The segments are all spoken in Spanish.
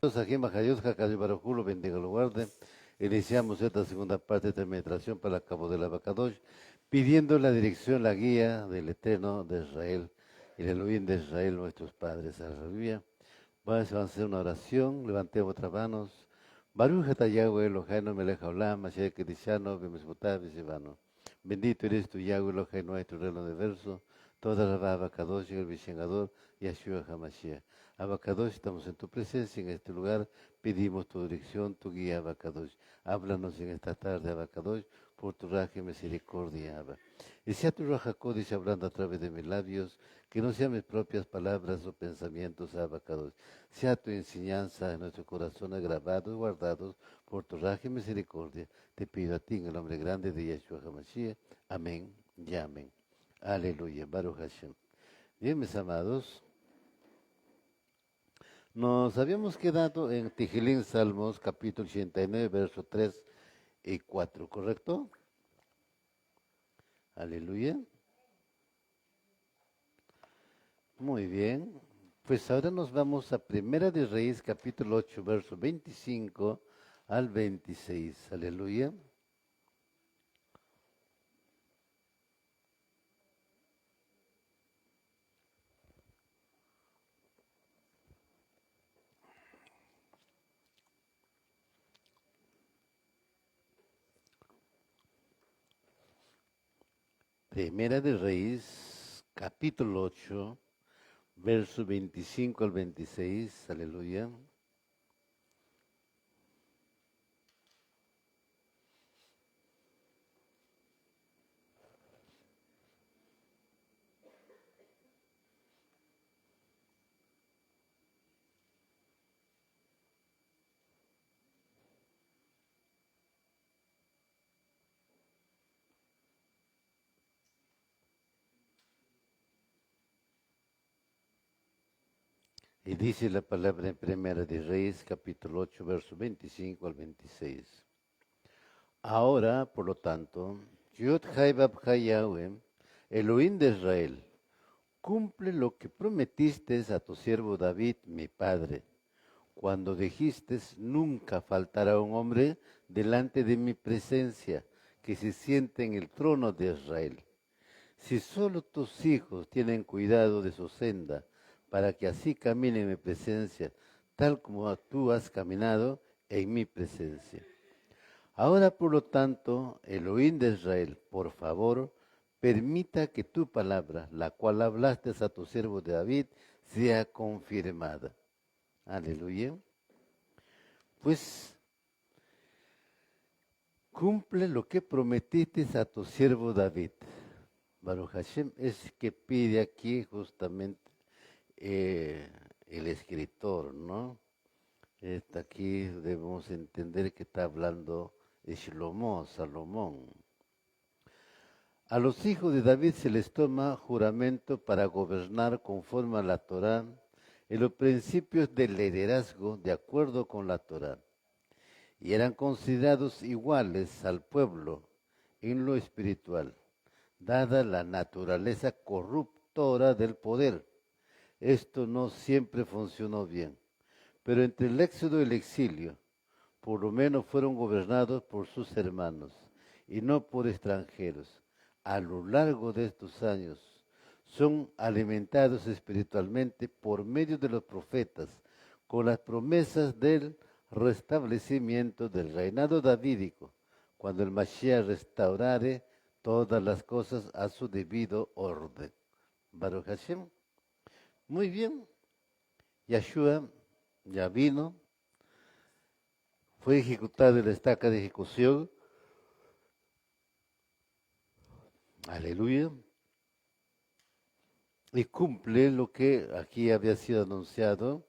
Aquí Majayos, Jacayo Barajulo, bendiga lo guarde. Iniciamos esta segunda parte de meditación para el cabo del Abacadosh, pidiendo la dirección, la guía del Eterno de Israel y del Elohim de Israel, nuestros padres. Aleluya. Vamos a hacer una oración, levantemos nuestras manos. Baruch ata Yahweh Eloheinu melech haolam, asher kedishanu b'mitzvotav v'tzivanu. Bendito eres tú, Yahweh Eloheinu, nuestro reino de verso. Toda la Abacadosh, el Vishengador, Yahshua HaMashiach. Abacadosh, estamos en tu presencia en este lugar, pedimos tu dirección, tu guía, Abacadosh. Háblanos en esta tarde, Abacadosh, por tu raja y misericordia, Abba. Y sea tu raja Kodesh hablando a través de mis labios, que no sean mis propias palabras o pensamientos, Abacadosh. Sea tu enseñanza en nuestro corazón grabados, guardados por tu raja y misericordia. Te pido a ti en el nombre grande de Yahshua HaMashiach. Amén y amén. Aleluya, Baruch Hashem. Bien, mis amados. Nos habíamos quedado en Tejilín Salmos, capítulo 89, versos 3 y 4, ¿correcto? Aleluya. Muy bien. Pues ahora nos vamos a Primera de Reyes, capítulo 8, verso 25 al 26. Aleluya. Primera de Reyes, capítulo 8, verso 25 al 26. Aleluya. Y dice la palabra en Primera de Reyes, capítulo 8, verso 25 al 26. Ahora, por lo tanto, Yod Hai Bab Hai Yahweh, Elohim de Israel, cumple lo que prometiste a tu siervo David, mi padre, cuando dijiste, nunca faltará un hombre delante de mi presencia que se siente en el trono de Israel. Si solo tus hijos tienen cuidado de su senda, para que así caminen en mi presencia, tal como tú has caminado en mi presencia. Ahora, por lo tanto, Elohim de Israel, por favor, permita que tu palabra, la cual hablaste a tu siervo David, sea confirmada. Aleluya. Pues cumple lo que prometiste a tu siervo David. Baruch Hashem es que pide aquí justamente el escritor, ¿no? Aquí debemos entender que está hablando de Shlomo, Salomón. A los hijos de David se les toma juramento para gobernar conforme a la Torá en los principios del liderazgo de acuerdo con la Torá. Y eran considerados iguales al pueblo en lo espiritual, dada la naturaleza corruptora del poder. Esto no siempre funcionó bien, pero entre el éxodo y el exilio, por lo menos fueron gobernados por sus hermanos y no por extranjeros. A lo largo de estos años son alimentados espiritualmente por medio de los profetas, con las promesas del restablecimiento del reinado davídico, cuando el Mashiach restaurare todas las cosas a su debido orden. Baruch Hashem. Muy bien. Yahshua ya vino, fue ejecutado en la estaca de ejecución. Aleluya. Y cumple lo que aquí había sido anunciado.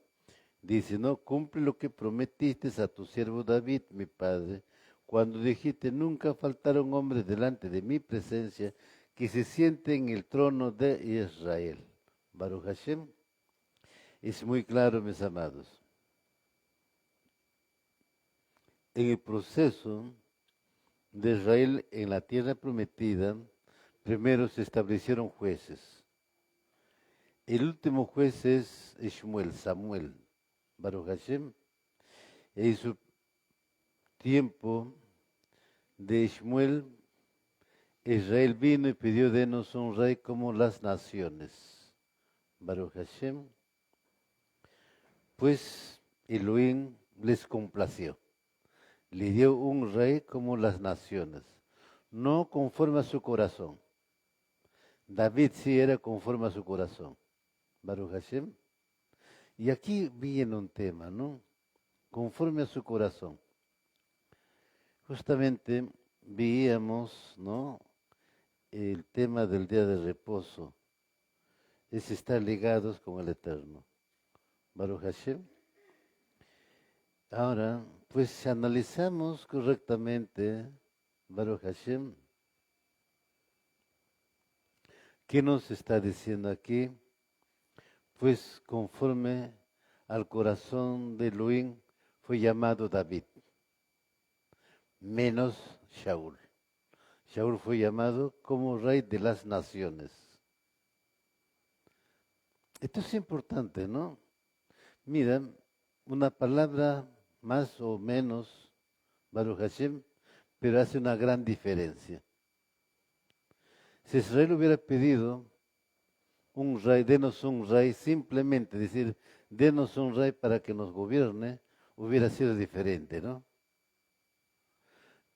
Dice, no, cumple lo que prometiste a tu siervo David, mi padre, cuando dijiste, nunca faltará un hombre delante de mi presencia que se siente en el trono de Israel. Baruch Hashem. Es muy claro, mis amados. En el proceso de Israel en la tierra prometida, primero se establecieron jueces. El último juez es Shmuel, Samuel, Baruch Hashem. En su tiempo de Shmuel, Israel vino y pidió: denos un rey como las naciones. Baruch Hashem. Pues Elohim les complació. Le dio un rey como las naciones, no conforme a su corazón. David sí era conforme a su corazón. Baruch Hashem. Y aquí viene un tema, ¿no? Conforme a su corazón. Justamente veíamos, ¿no?, el tema del día de reposo. Es estar ligados con el Eterno. Baruch Hashem. Ahora, pues si analizamos correctamente, Baruch Hashem, ¿qué nos está diciendo aquí? Pues conforme al corazón de Elohim fue llamado David, menos Shaul. Shaul fue llamado como rey de las naciones. Esto es importante, ¿no? Mira, una palabra más o menos, Baruch Hashem, pero hace una gran diferencia. Si Israel hubiera pedido un rey, denos un rey, simplemente decir, denos un rey para que nos gobierne, hubiera sido diferente, ¿no?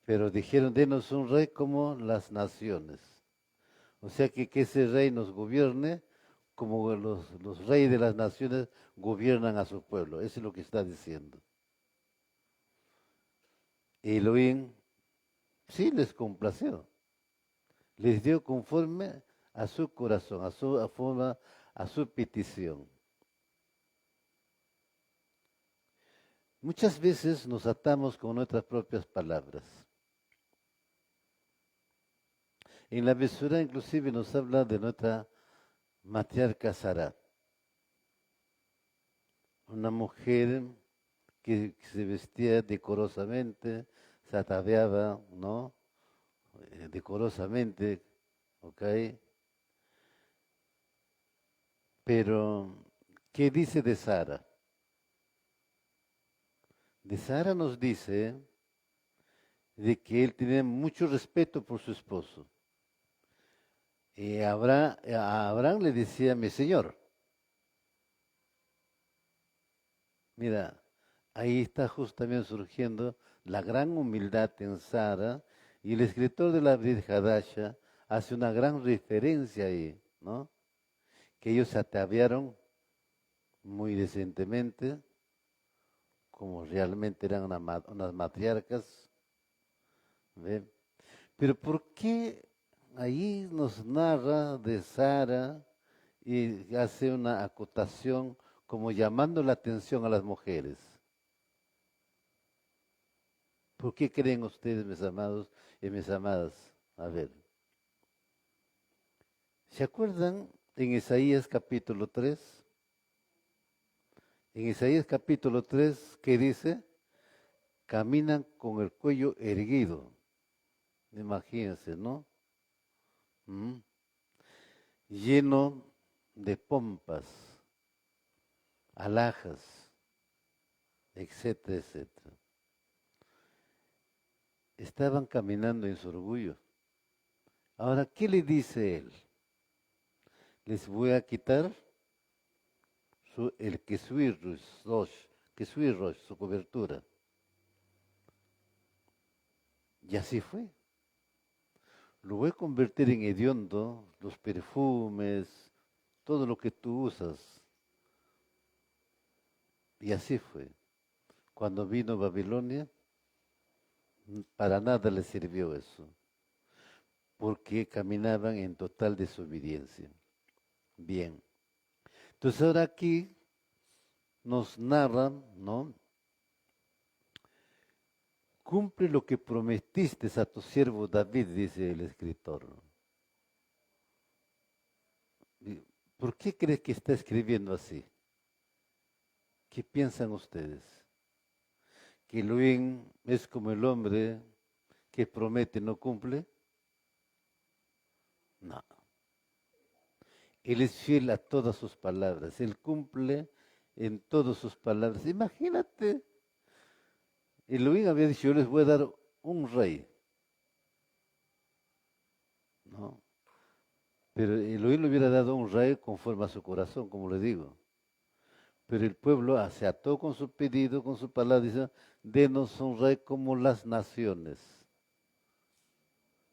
Pero dijeron, denos un rey como las naciones. O sea que ese rey nos gobierne como los reyes de las naciones gobiernan a su pueblo. Eso es lo que está diciendo. Elohim sí les complació. Les dio conforme a su corazón, a su petición. Muchas veces nos atamos con nuestras propias palabras. En la Besura inclusive nos habla de nuestra matriarca Sara, una mujer que se vestía decorosamente, se ataviaba, ¿no? Decorosamente, ¿ok? Pero, ¿qué dice de Sara? De Sara nos dice de que él tenía mucho respeto por su esposo. Y a Abraham le decía, mi señor. Mira, ahí está justamente surgiendo la gran humildad en Sara, y el escritor de la Brit Hadasha hace una gran referencia ahí, ¿no? Que ellos se ataviaron muy decentemente, como realmente eran unas matriarcas, ¿ve? Pero ¿por qué ahí nos narra de Sara y hace una acotación como llamando la atención a las mujeres? ¿Por qué creen ustedes, mis amados y mis amadas? A ver, ¿se acuerdan en Isaías capítulo 3? En Isaías capítulo 3, ¿qué dice? Caminan con el cuello erguido. Imagínense, ¿no? ¿Mm? Lleno de pompas, alhajas, etcétera, etcétera. Estaban caminando en su orgullo. Ahora, ¿qué le dice él? Les voy a quitar el Kesuirrosh, su cobertura. Y así fue. Lo voy a convertir en hediondo, los perfumes, todo lo que tú usas. Y así fue. Cuando vino Babilonia, para nada le sirvió eso, porque caminaban en total desobediencia. Bien. Entonces ahora aquí nos narran, ¿no? Cumple lo que prometiste a tu siervo David, dice el escritor. ¿Por qué crees que está escribiendo así? ¿Qué piensan ustedes? ¿Que Elohim es como el hombre que promete y no cumple? No. Él es fiel a todas sus palabras. Él cumple en todas sus palabras. Imagínate Elohim había dicho, yo les voy a dar un rey, ¿no? Pero Elohim le hubiera dado un rey conforme a su corazón, como le digo. Pero el pueblo se ató con su pedido, con su palabra, dice, denos un rey como las naciones.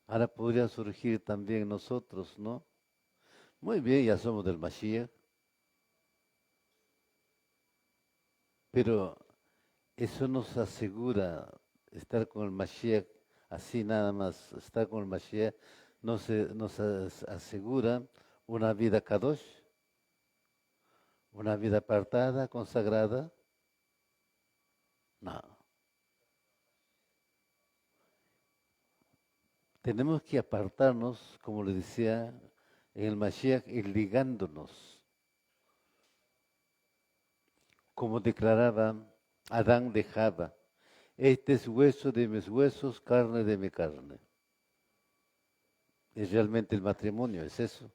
Ahora podría surgir también nosotros, ¿no? Muy bien, ya somos del Mashiach, pero eso nos asegura estar con el Mashiach, así nada más, estar con el Mashiach, nos asegura una vida kadosh, una vida apartada, consagrada. No, tenemos que apartarnos, como le decía en el Mashiach, y ligándonos, como declaraba Adán de Java, este es hueso de mis huesos, carne de mi carne. Es realmente el matrimonio, es eso,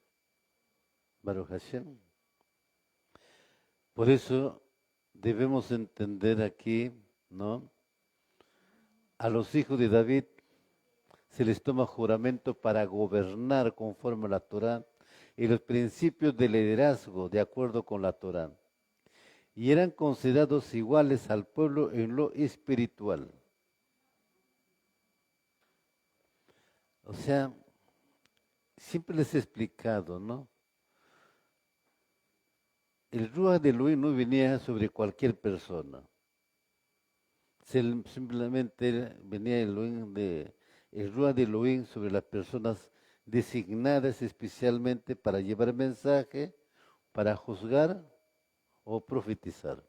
Baruch Hashem. Por eso debemos entender aquí, ¿no? A los hijos de David se les toma juramento para gobernar conforme a la Torá y los principios de liderazgo de acuerdo con la Torá. Y eran considerados iguales al pueblo en lo espiritual. O sea, siempre les he explicado, ¿no? El Ruach de Elohim no venía sobre cualquier persona. Simplemente venía el Ruach de Elohim sobre las personas designadas especialmente para llevar mensaje, para juzgar o profetizar,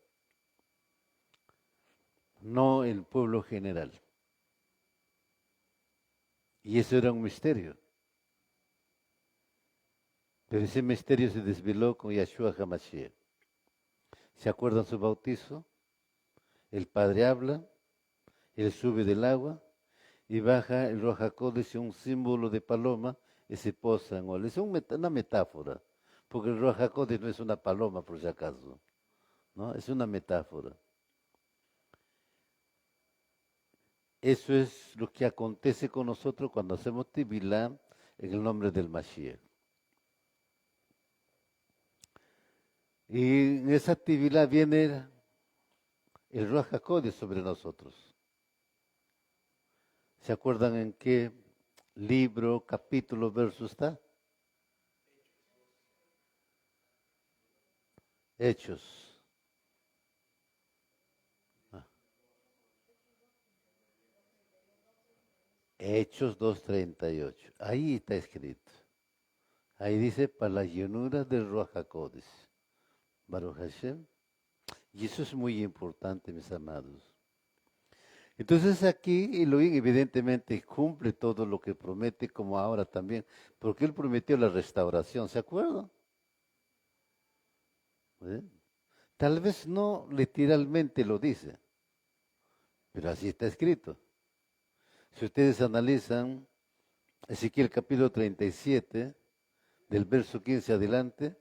no el pueblo general. Y eso era un misterio. Pero ese misterio se desveló con Yahshua HaMashiach. ¿Se acuerdan su bautizo? El Padre habla, Él sube del agua y baja el Ruach HaKodesh, un símbolo de paloma, y se posa en él. Es una metáfora, porque el Ruach HaKodesh no es una paloma, por si acaso, ¿no? Es una metáfora. Eso es lo que acontece con nosotros cuando hacemos Tevilá en el nombre del Mashiach. Y en esa Tevilá viene el Ruach HaKodesh sobre nosotros. ¿Se acuerdan en qué libro, capítulo, verso está? Hechos. Ah, Hechos 2:38. Ahí está escrito. Ahí dice, para la llenura del Ruach HaKodesh. Baruch Hashem. Y eso es muy importante, mis amados. Entonces aquí Elohim evidentemente cumple todo lo que promete, como ahora también, porque Él prometió la restauración, ¿se acuerdan? ¿Eh? Tal vez no literalmente lo dice, pero así está escrito. Si ustedes analizan Ezequiel capítulo 37, del verso 15 adelante,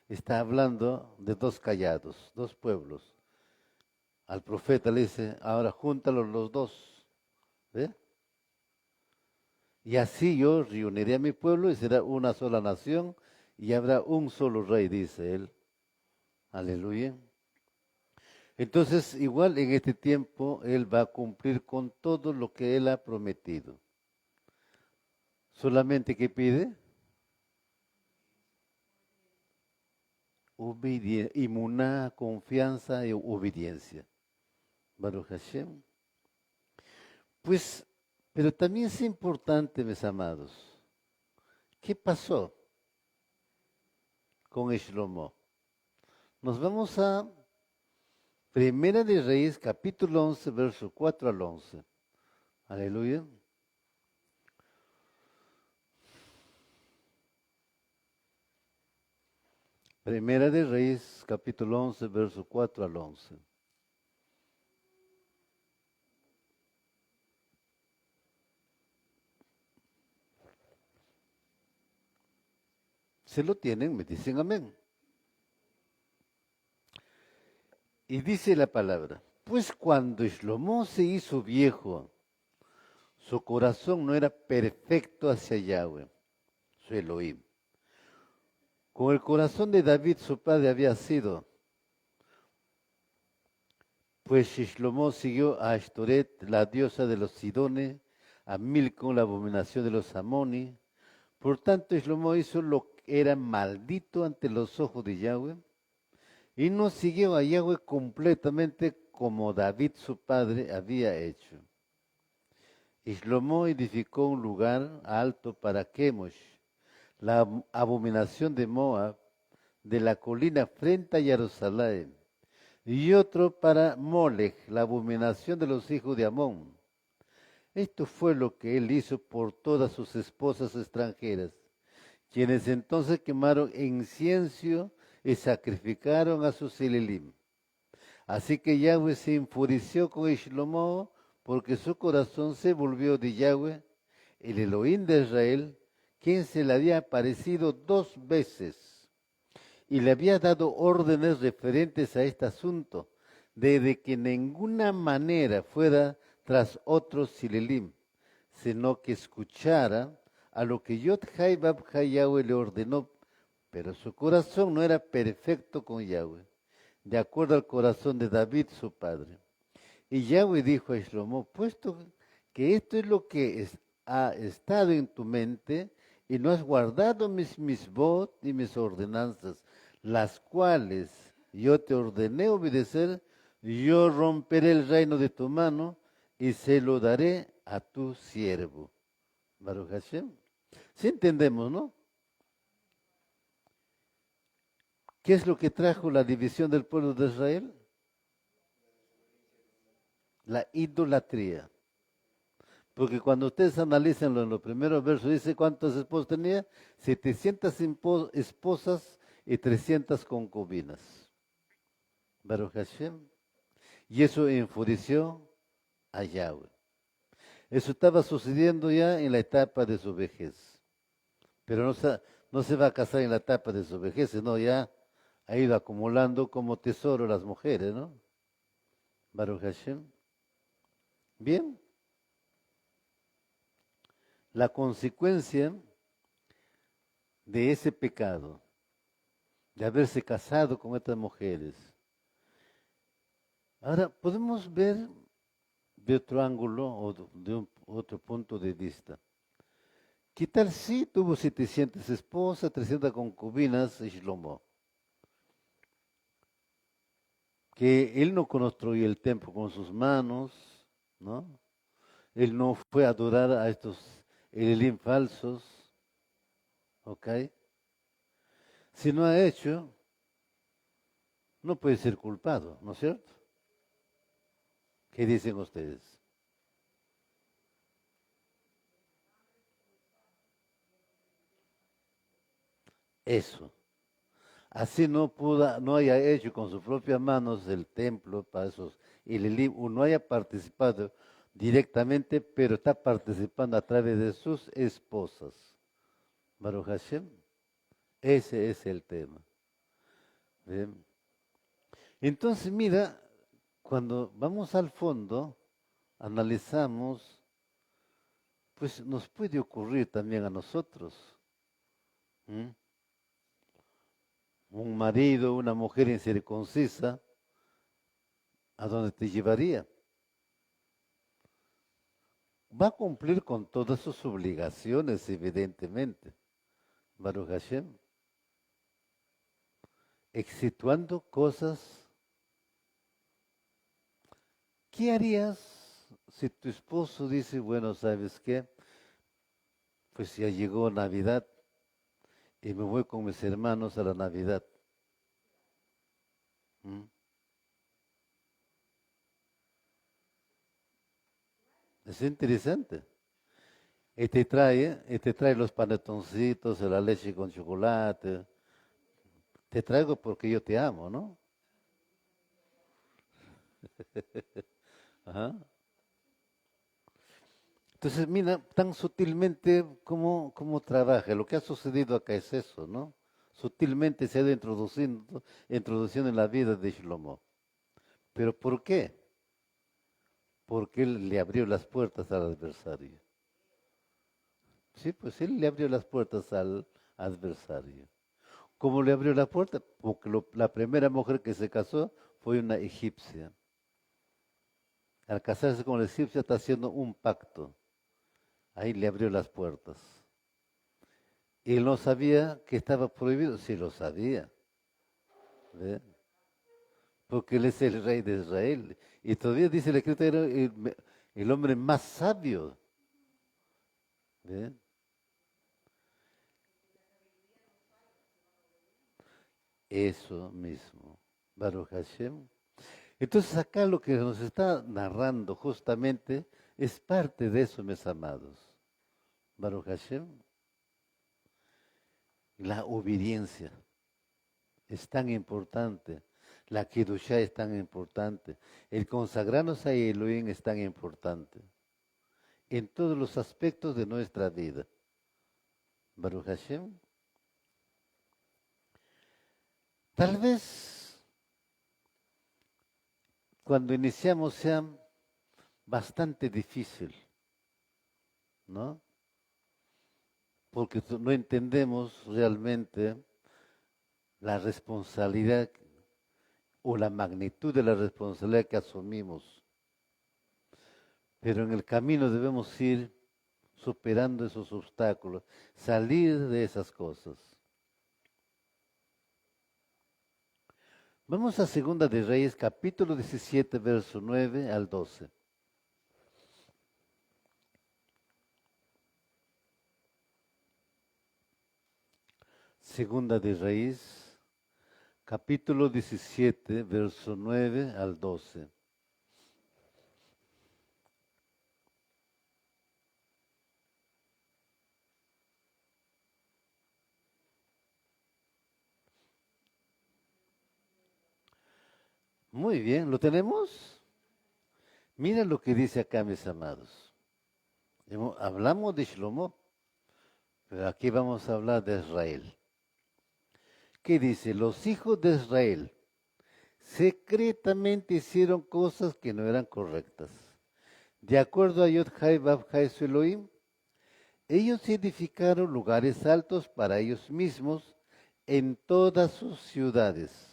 está hablando de dos callados, dos pueblos. Al profeta le dice, ahora júntalos los dos. ¿Ve? Y así yo reuniré a mi pueblo y será una sola nación y habrá un solo rey, dice él. Aleluya. Entonces, igual en este tiempo, él va a cumplir con todo lo que él ha prometido. Solamente que pide obediencia, inmuná, confianza y obediencia. Baruch Hashem. Pues, pero también es importante, mis amados, ¿qué pasó con Shlomo? Nos vamos a Primera de Reyes, capítulo 11, verso 4 al 11. Aleluya. Primera de Reyes, capítulo 11, verso 4 al 11. ¿Se lo tienen? Me dicen amén. Y dice la palabra, Después, cuando Shlomo se hizo viejo, su corazón no era perfecto hacia Yahweh, su Elohim. Con el corazón de David, su padre, había sido, pues Shlomo siguió a Ashtoret, la diosa de los Sidones, a Milcom, la abominación de los Amoni. Por tanto, Shlomo hizo lo que era maldito ante los ojos de Yahweh, y no siguió a Yahweh completamente como David, su padre, había hecho. Y Shlomo edificó un lugar alto para Chemosh, la abominación de Moab, de la colina frente a Jerusalén, y otro para Molech, la abominación de los hijos de Amón. Esto fue lo que él hizo por todas sus esposas extranjeras, quienes entonces quemaron incienso y sacrificaron a sus Elilim. Así que Yahweh se enfureció con Shlomo porque su corazón se volvió de Yahweh, el Elohim de Israel, quien se le había aparecido 2 veces y le había dado órdenes referentes a este asunto, de que en ninguna manera fuera tras otros Silelim, sino que escuchara a lo que Yod-Hai Bab-Hai Yahweh le ordenó, pero su corazón no era perfecto con Yahweh, de acuerdo al corazón de David, su padre. Y Yahweh dijo a Shlomo, puesto que esto es lo que ha estado en tu mente, y no has guardado mis misbot y mis ordenanzas, las cuales yo te ordené obedecer, yo romperé el reino de tu mano y se lo daré a tu siervo. Baruch Hashem. Sí entendemos, ¿no? ¿Qué es lo que trajo la división del pueblo de Israel? La idolatría. Porque cuando ustedes analizan en los primeros versos, dice cuántas esposas tenía, 700 esposas y 300 concubinas. Baruch Hashem. Y eso enfureció a Yahweh. Eso estaba sucediendo ya en la etapa de su vejez. Pero no se va a casar en la etapa de su vejez, sino ya ha ido acumulando como tesoro las mujeres, ¿no? Baruch Hashem. Bien. La consecuencia de ese pecado, de haberse casado con estas mujeres. Ahora, podemos ver de otro ángulo o de otro punto de vista. ¿Qué tal si tuvo 700 esposas, 300 concubinas y Shlomo? Que él no construyó el templo con sus manos, ¿no? Él no fue a adorar a estos Elim falsos, ¿ok? Si no ha hecho, no puede ser culpado, ¿no es cierto? ¿Qué dicen ustedes? Eso. Así no haya hecho con sus propias manos el templo para esos Elim, o no haya participado directamente, pero está participando a través de sus esposas. Baruch Hashem, ese es el tema. Bien. Entonces, mira, cuando vamos al fondo, analizamos, pues nos puede ocurrir también a nosotros. ¿Mm? Un marido, una mujer incircuncisa, ¿a dónde te llevaría? Va a cumplir con todas sus obligaciones, evidentemente. Baruch Hashem. Exceptuando cosas. ¿Qué harías si tu esposo dice, bueno, ¿sabes qué? Pues ya llegó Navidad y me voy con mis hermanos a la Navidad. ¿Mm? Es interesante. Y te trae los panetoncitos, la leche con chocolate. Te traigo porque yo te amo, ¿no? Ajá. Entonces, mira, tan sutilmente cómo trabaja. Lo que ha sucedido acá es eso, ¿no? Sutilmente se ha ido introduciendo en la vida de Shlomo. ¿Pero por qué? porque él le abrió las puertas al adversario. Sí, pues él le abrió las puertas al adversario. ¿Cómo le abrió la puerta? Porque la primera mujer que se casó fue una egipcia. Al casarse con la egipcia está haciendo un pacto. Ahí le abrió las puertas. Y él no sabía que estaba prohibido. Sí lo sabía. ¿Ve? Porque él es el rey de Israel. Y todavía dice el escrito, era el hombre más sabio. ¿Ve? Eso mismo. Baruch Hashem. Entonces acá lo que nos está narrando justamente es parte de eso, mis amados. Baruch Hashem. La obediencia es tan importante. La Kedushá es tan importante. El consagrarnos a Elohim es tan importante. En todos los aspectos de nuestra vida. Baruch Hashem. Tal vez cuando iniciamos sea bastante difícil, ¿no? Porque no entendemos realmente la responsabilidad o la magnitud de la responsabilidad que asumimos. Pero en el camino debemos ir superando esos obstáculos, salir de esas cosas. Vamos a Segunda de Reyes, capítulo 17, verso 9 al 12. Segunda de Reyes, capítulo 17, verso 9 al 12. Muy bien, ¿lo tenemos? Mira lo que dice acá, mis amados. Hablamos de Shlomo, pero aquí vamos a hablar de Israel. ¿Qué dice? Los hijos de Israel secretamente hicieron cosas que no eran correctas. De acuerdo a Yod-Hai, Vav-Hai, su Elohim, ellos edificaron lugares altos para ellos mismos en todas sus ciudades,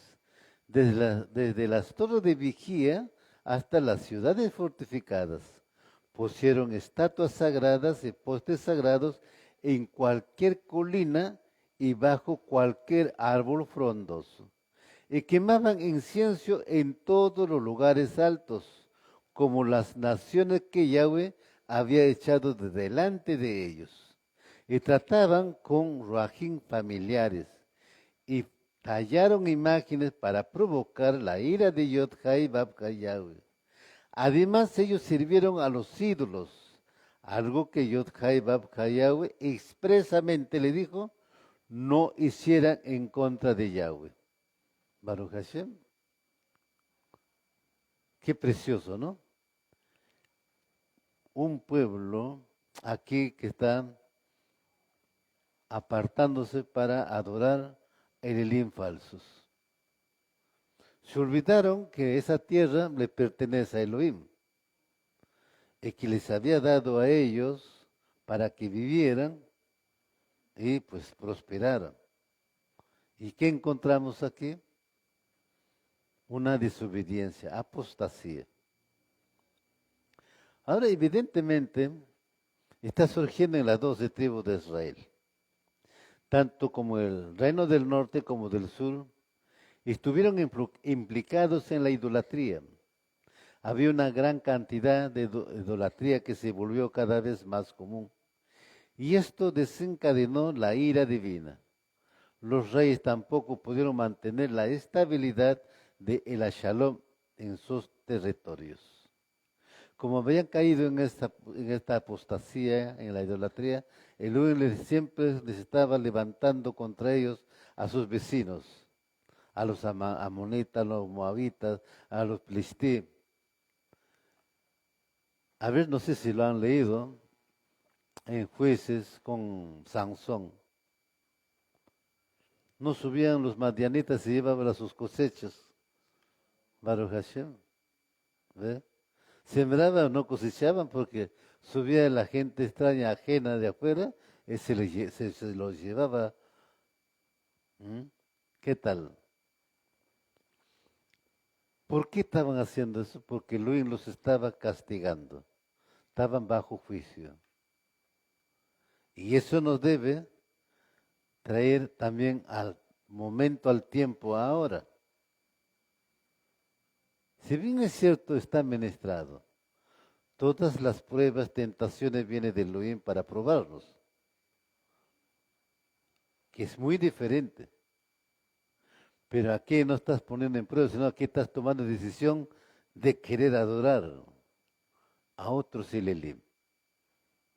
desde las torres de vigía hasta las ciudades fortificadas. Pusieron estatuas sagradas y postes sagrados en cualquier colina y bajo cualquier árbol frondoso. Y quemaban incienso en todos los lugares altos, como las naciones que Yahweh había echado de delante de ellos. Y trataban con ruajín familiares, y tallaron imágenes para provocar la ira de Yod-Hai Bab-Hai Yahweh. Además, ellos sirvieron a los ídolos, algo que Yod-Hai Bab-Hai Yahweh expresamente le dijo, no hicieran en contra de Yahweh. Baruch Hashem. Qué precioso, ¿no? Un pueblo aquí que está apartándose para adorar el Elim falsos. Se olvidaron que esa tierra le pertenece a Elohim y que les había dado a ellos para que vivieran y pues prosperaran. ¿Y qué encontramos aquí? Una desobediencia, apostasía. Ahora, evidentemente, está surgiendo en las 12 tribus de Israel, tanto como el reino del norte como del sur, estuvieron implicados en la idolatría. Había una gran cantidad de idolatría que se volvió cada vez más común. Y esto desencadenó la ira divina. Los reyes tampoco pudieron mantener la estabilidad de el Shalom en sus territorios. Como habían caído en esta apostasía, en la idolatría, el siempre les estaba levantando contra ellos a sus vecinos, a los amonitas, a los moabitas, a los filisteos. A ver, no sé si lo han leído en Jueces con Sansón. No subían los madianitas y llevaban sus cosechas. Baruch Hashem. ¿Ve? sembraban, no cosechaban porque subía la gente extraña, ajena de afuera, y se los llevaba. ¿Mm? ¿Qué tal? ¿Por qué estaban haciendo eso? Porque Elohim los estaba castigando, estaban bajo juicio. Y eso nos debe traer también al momento, al tiempo, ahora. Si bien es cierto, está ministrado, todas las pruebas, tentaciones vienen de Elohim para probarnos, que es muy diferente. Pero aquí no estás poniendo en prueba, sino aquí estás tomando decisión de querer adorar a otros Elelim.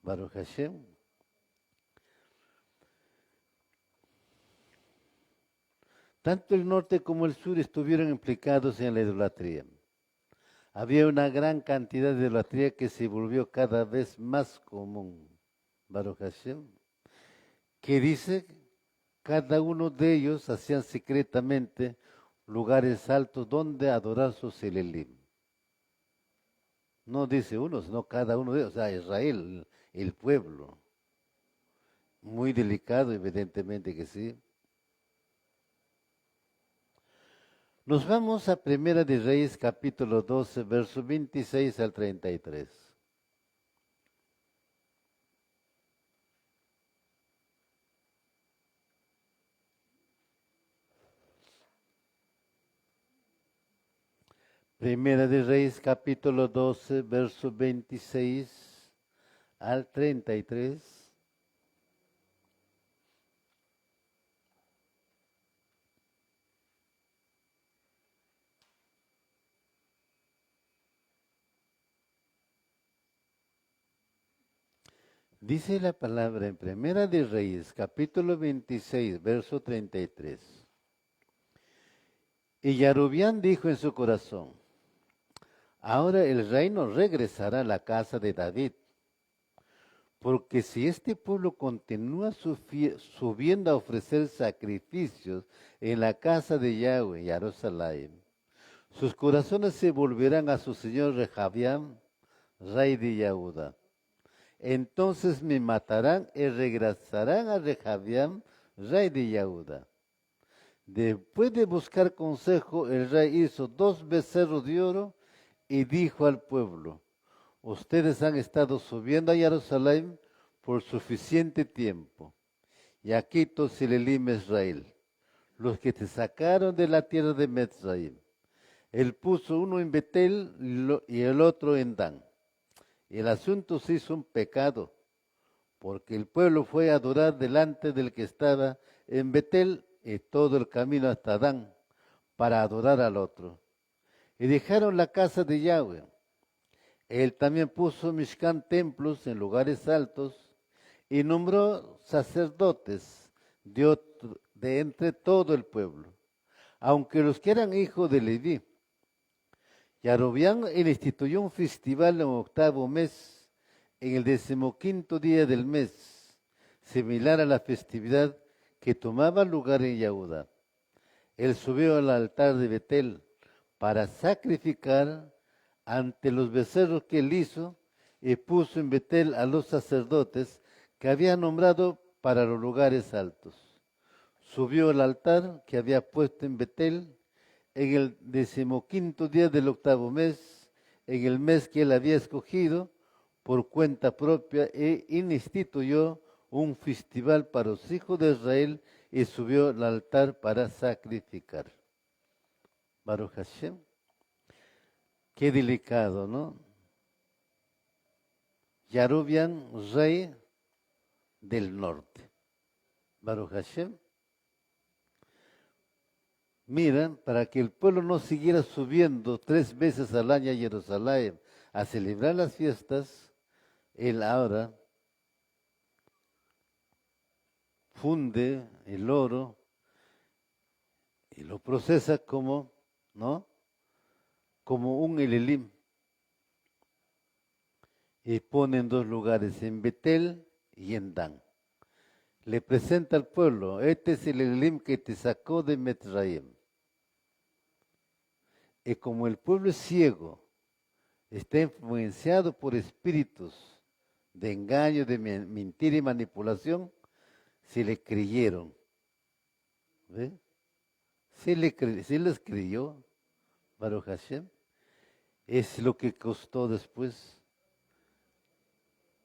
Baruch Hashem. Tanto el norte como el sur estuvieron implicados en la idolatría. Había una gran cantidad de idolatría que se volvió cada vez más común. Baruch Hashem. Que dice, cada uno de ellos hacían secretamente lugares altos donde adorar sus Elelim. No dice uno, sino cada uno de ellos, o sea, Israel, el pueblo. Muy delicado, evidentemente que sí. Nos vamos a Primera de Reyes, capítulo 12, verso 26 al 33. Primera de Reyes, capítulo 12, verso 26 al 33. Dice la palabra en Primera de Reyes, capítulo 26, verso 33. Y Yarobián dijo en su corazón, ahora el reino regresará a la casa de David, porque si este pueblo continúa subiendo a ofrecer sacrificios en la casa de Yahweh, Jerusalén, sus corazones se volverán a su señor Rehabiam, rey de Yahuda. Entonces me matarán y regresarán a Rehabiam, rey de Yahuda. Después de buscar consejo, el rey hizo 2 becerros de oro y dijo al pueblo, ustedes han estado subiendo a Jerusalén por suficiente tiempo. Y aquí Toselelim Israel, los que te sacaron de la tierra de Mitzrayim. Él puso uno en Betel y el otro en Dan. Y el asunto se hizo un pecado, porque el pueblo fue a adorar delante del que estaba en Betel y todo el camino hasta Dan, para adorar al otro. Y dejaron la casa de Yahweh. Él también puso Mishkan templos en lugares altos y nombró sacerdotes de entre todo el pueblo, aunque los que eran hijos de Leví. Yarobián instituyó un festival en 8º mes, en el 15º día del mes, similar a la festividad que tomaba lugar en Yahuda. Él subió al altar de Betel para sacrificar ante los becerros que él hizo y puso en Betel a los sacerdotes que había nombrado para los lugares altos. Subió al altar que había puesto en Betel en el 15º día del 8º mes, en el mes que él había escogido por cuenta propia, e instituyó un festival para los hijos de Israel y subió al altar para sacrificar. Baruch Hashem. Qué delicado, ¿no? Yarobián, rey del norte. Baruch Hashem. Mira, para que el pueblo no siguiera subiendo 3 veces al año a Jerusalén a celebrar las fiestas, él ahora funde el oro y lo procesa como, ¿no? Como un Elelim. Y pone en 2 lugares, en Betel y en Dan. Le presenta al pueblo, este es el Elelim que te sacó de Mitzrayim. Y como el pueblo es ciego está influenciado por espíritus de engaño, de mentira y manipulación, si le creyeron. ¿Ve? Si les creyó, Baruch Hashem, es lo que costó después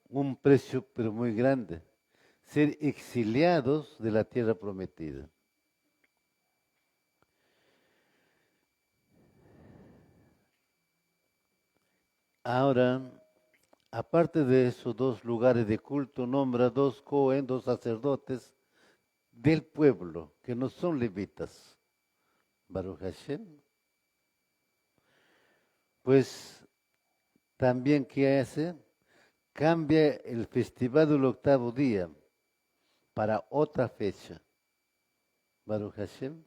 un precio pero muy grande, ser exiliados de la tierra prometida. Ahora, aparte de esos dos lugares de culto, nombra dos Cohen, dos sacerdotes del pueblo, que no son levitas. Baruch Hashem. Pues también, ¿qué hace? Cambia el festival del octavo día para otra fecha. Baruch Hashem.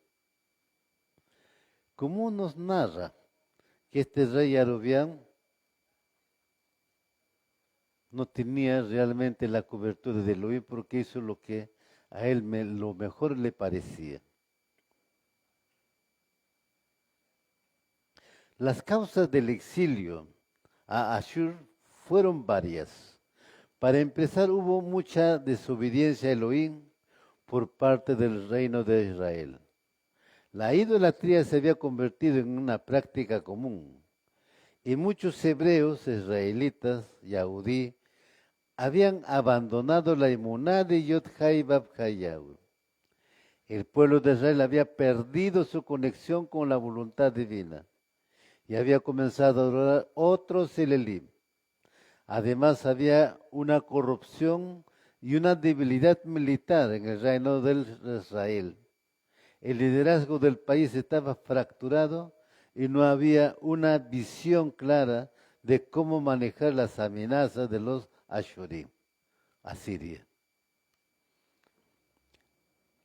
Como nos narra que este rey Yarobián no tenía realmente la cobertura de Elohim porque hizo lo que a él lo mejor le parecía. Las causas del exilio a Ashur fueron varias. Para empezar, hubo mucha desobediencia a Elohim por parte del reino de Israel. La idolatría se había convertido en una práctica común y muchos hebreos, israelitas, yahudí, habían abandonado la emuná de Yod-Hai Bab-Hayahu. El pueblo de Israel había perdido su conexión con la voluntad divina y había comenzado a adorar otros Elelim. Además, había una corrupción y una debilidad militar en el reino de Israel. El liderazgo del país estaba fracturado y no había una visión clara de cómo manejar las amenazas de los Ashurim, Asiria.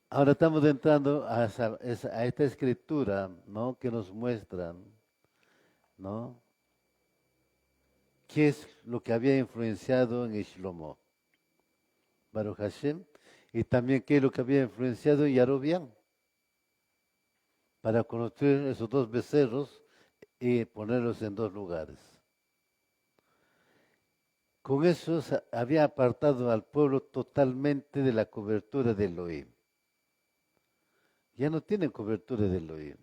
Ahora estamos entrando a esta escritura, ¿no?, que nos muestra, ¿no?, qué es lo que había influenciado en Shlomo, Baruch Hashem, y también qué es lo que había influenciado en Yarobián, para construir esos dos becerros y ponerlos en dos lugares. Con eso había apartado al pueblo totalmente de la cobertura de Elohim. Ya no tienen cobertura de Elohim.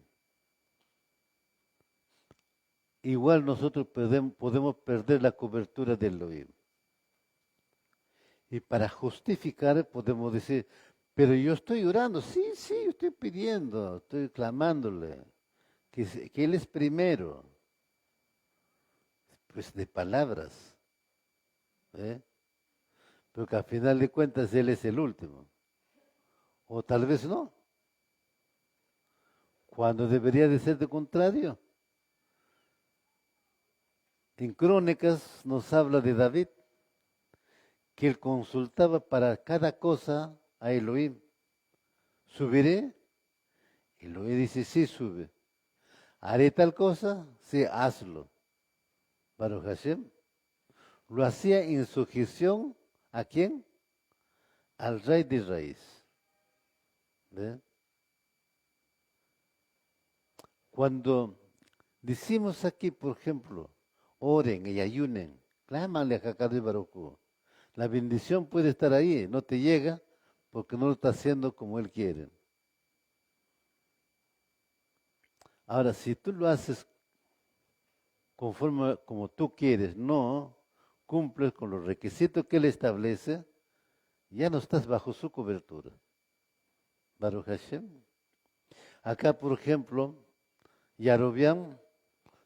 Igual nosotros podemos perder la cobertura de Elohim. Y para justificar podemos decir, pero yo estoy orando, sí, yo estoy pidiendo, estoy clamándole, que Él es primero, pues de palabras, ¿eh? Pero que al final de cuentas Él es el último, o tal vez no, cuando debería de ser de contrario. En Crónicas nos habla de David, que él consultaba para cada cosa a Elohim. ¿Subiré? Elohim dice, sí, sube. ¿Haré tal cosa? Sí, hazlo. Baruch Hashem. Lo hacía en sujeción, ¿a quién? Al rey de Israel. ¿Ve? Cuando decimos aquí, por ejemplo, oren y ayunen, clámale a Hakadí Baruch Hu. La bendición puede estar ahí, no te llega porque no lo está haciendo como Él quiere. Ahora, si tú lo haces conforme como tú quieres, no cumples con los requisitos que Él establece, ya no estás bajo su cobertura. Baruch Hashem. Acá, por ejemplo, Yarobián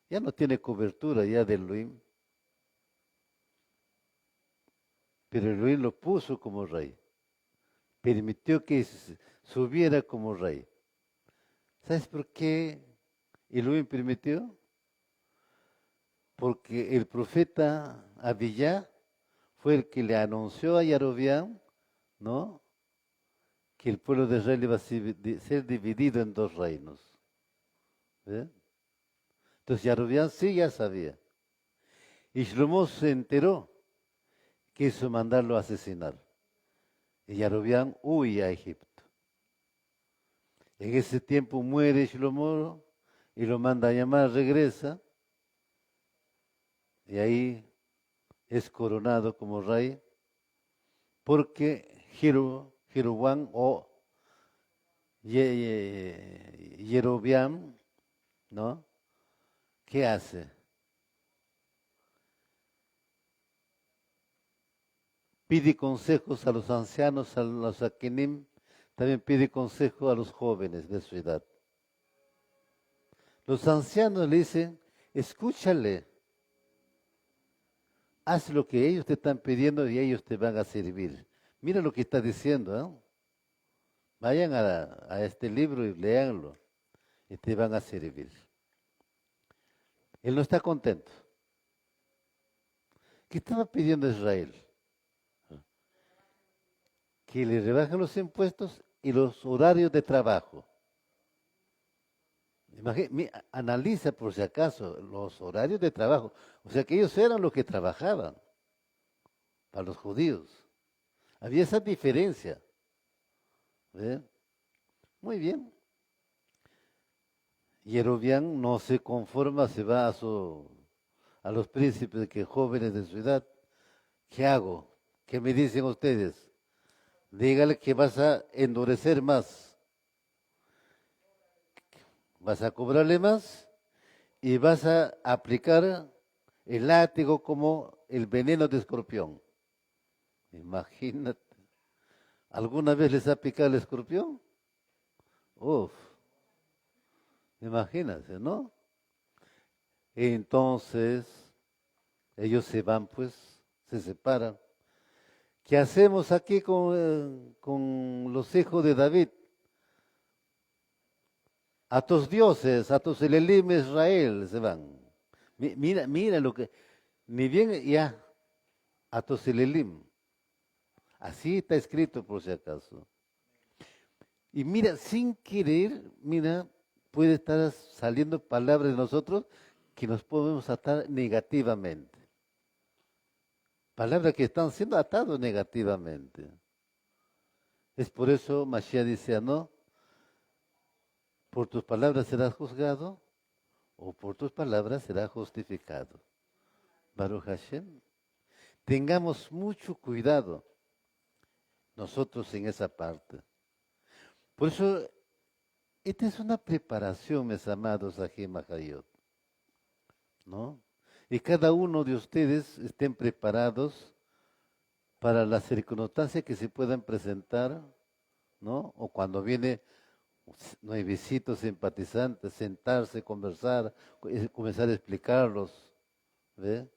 ya no tiene cobertura ya de Elohim, pero Elohim lo puso como rey. Permitió que subiera como rey. ¿Sabes por qué Elohim permitió? Porque el profeta Abiyá fue el que le anunció a Yarobián, ¿no?, que el pueblo de Israel iba a ser dividido en dos reinos. ¿Ve? Entonces Yarobián sí ya sabía. Y Shlomo se enteró, quiso mandarlo a asesinar. Y Yarobián huye a Egipto. En ese tiempo muere Shlomo y lo manda a llamar, regresa. y ahí es coronado como rey, porque Jeroboam o Jerobiam, ¿no? ¿Qué hace? Pide consejos a los ancianos, a los Akenim, también pide consejo a los jóvenes de su edad. Los ancianos le dicen, escúchale, haz lo que ellos te están pidiendo y ellos te van a servir. Mira lo que está diciendo, ¿eh? Vayan a este libro y léanlo y te van a servir. Él no está contento. ¿Qué estaba pidiendo Israel? Que le rebajen los impuestos y los horarios de trabajo. Analiza por si acaso los horarios de trabajo. O sea que ellos eran los que trabajaban para los judíos. Había esa diferencia. ¿Ve? Muy bien. Jerobián no se conforma, se va a los príncipes que jóvenes de su edad. ¿Qué hago? ¿Qué me dicen ustedes? Dígale que vas a endurecer más. Vas a cobrarle más y vas a aplicar el látigo como el veneno de escorpión. Imagínate. ¿Alguna vez les ha picado el escorpión? Uf, imagínate, ¿no? Entonces, ellos se van, pues, se separan. ¿Qué hacemos aquí con los hijos de David? A tus dioses, a tus Elelim Israel se van. Mira lo que, ni bien ya, a tus Elelim. Así está escrito por si acaso. Y mira, sin querer, mira, puede estar saliendo palabras de nosotros que nos podemos atar negativamente. Palabras que están siendo atados negativamente. Es por eso Mashiach dice, no, por tus palabras serás juzgado o por tus palabras serás justificado. Baruch Hashem. Tengamos mucho cuidado nosotros en esa parte. Por eso, esta es una preparación, mis amados Ajim Ahayot, ¿no? Y cada uno de ustedes estén preparados para las circunstancias que se puedan presentar, ¿no? O cuando viene nuevecitos simpatizantes, sentarse, conversar, comenzar a explicarlos, ¿ve?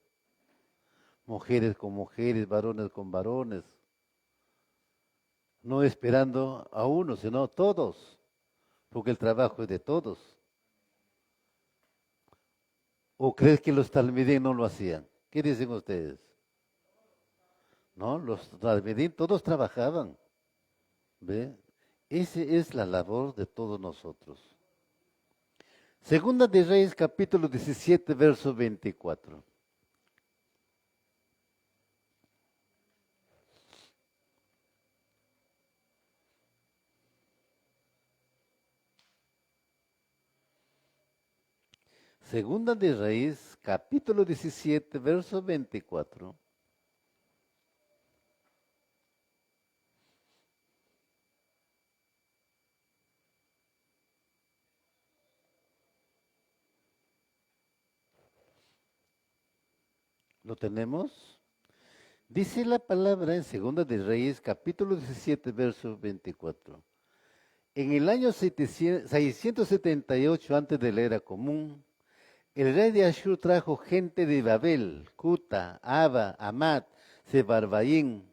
Mujeres con mujeres, varones con varones, no esperando a uno, sino a todos, porque el trabajo es de todos. ¿O crees que los talmidín no lo hacían? ¿Qué dicen ustedes? No, los talmidín todos trabajaban, ¿ve? Esa es la labor de todos nosotros. Segunda de Reyes, capítulo 17, verso 24. Segunda de Reyes, capítulo 17, verso 24. ¿Lo tenemos? Dice la palabra en Segunda de Reyes, capítulo 17, verso 24. En el año 678 antes de la era común, el rey de Ashur trajo gente de Babel, Cuta, Aba, Amat, Sebarbaín,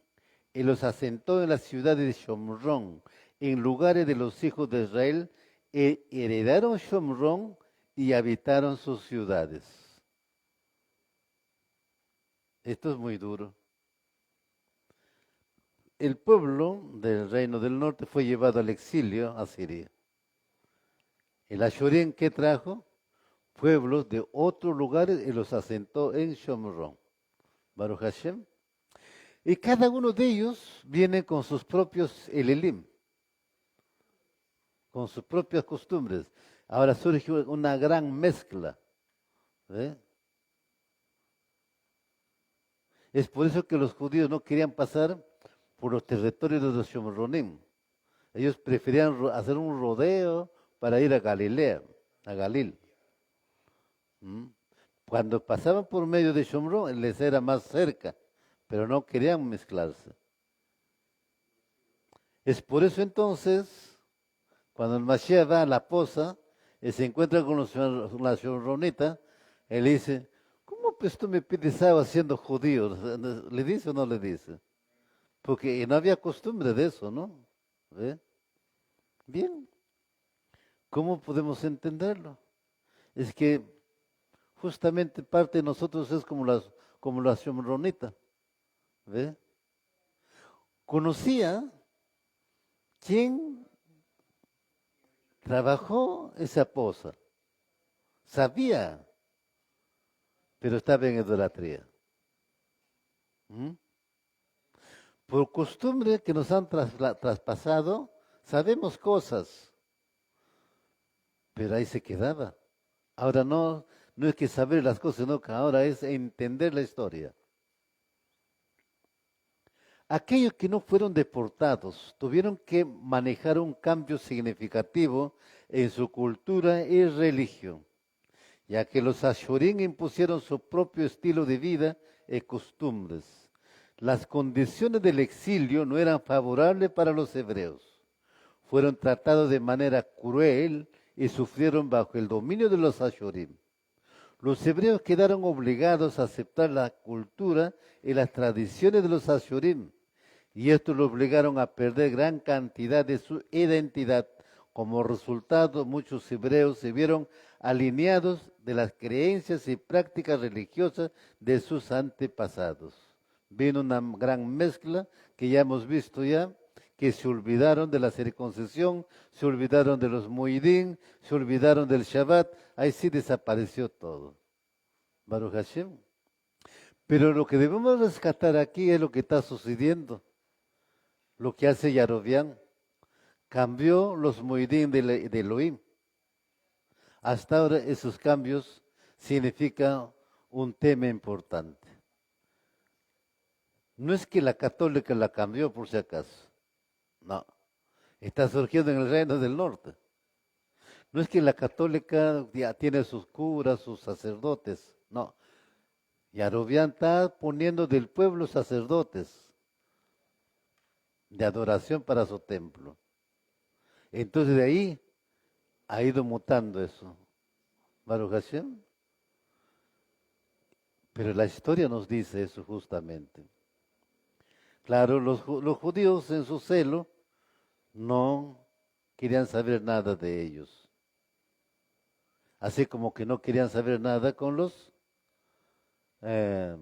y los asentó en las ciudades de Shomrón, en lugares de los hijos de Israel, e heredaron Shomrón y habitaron sus ciudades. Esto es muy duro. El pueblo del reino del norte fue llevado al exilio a Siria. El Ashurien, ¿qué trajo? Pueblos de otros lugares y los asentó en Shomrón. Baruch Hashem. Y cada uno de ellos viene con sus propios Elelim, con sus propias costumbres. Ahora surge una gran mezcla. ¿Eh? Es por eso que los judíos no querían pasar por los territorios de los Shomronim. Ellos preferían hacer un rodeo para ir a Galilea, a Galil. ¿Mm? Cuando pasaban por medio de Shomrón, les era más cerca, pero no querían mezclarse. Es por eso entonces, cuando el Mashiach va a la poza y se encuentra con la Shomronita, él dice, ¿cómo pues tú me pides agua siendo judío? ¿Le dice o no le dice? Porque no había costumbre de eso, ¿no? ¿Ve? Bien, ¿cómo podemos entenderlo? Es que justamente parte de nosotros es como la Shomronita, ¿ve? Conocía quién trabajó esa poza, sabía, pero estaba en idolatría. ¿Mm? Por costumbre que nos han traspasado, sabemos cosas, pero ahí se quedaba. Ahora no es que saber las cosas, sino que ahora es entender la historia. Aquellos que no fueron deportados tuvieron que manejar un cambio significativo en su cultura y religión, ya que los ashurín impusieron su propio estilo de vida y costumbres. Las condiciones del exilio no eran favorables para los hebreos. Fueron tratados de manera cruel y sufrieron bajo el dominio de los ashurín. Los hebreos quedaron obligados a aceptar la cultura y las tradiciones de los ashurín, y esto lo obligaron a perder gran cantidad de su identidad. Como resultado, muchos hebreos se vieron alineados de las creencias y prácticas religiosas de sus antepasados. Vino una gran mezcla que ya hemos visto ya, que se olvidaron de la circuncisión, se olvidaron de los muidín, se olvidaron del Shabbat, ahí sí desapareció todo. Baruch Hashem. Pero lo que debemos rescatar aquí es lo que está sucediendo, lo que hace Yarobián. Cambió los muidín de Elohim. Hasta ahora esos cambios significan un tema importante. No es que la católica la cambió por si acaso. No. Está surgiendo en el reino del norte. No es que la católica ya tiene sus curas, sus sacerdotes. No. Yarobián está poniendo del pueblo sacerdotes de adoración para su templo. Entonces de ahí ha ido mutando eso. Baruch Hashem. Pero la historia nos dice eso justamente. Claro, los judíos en su celo no querían saber nada de ellos. Así como que no querían saber nada con los eh,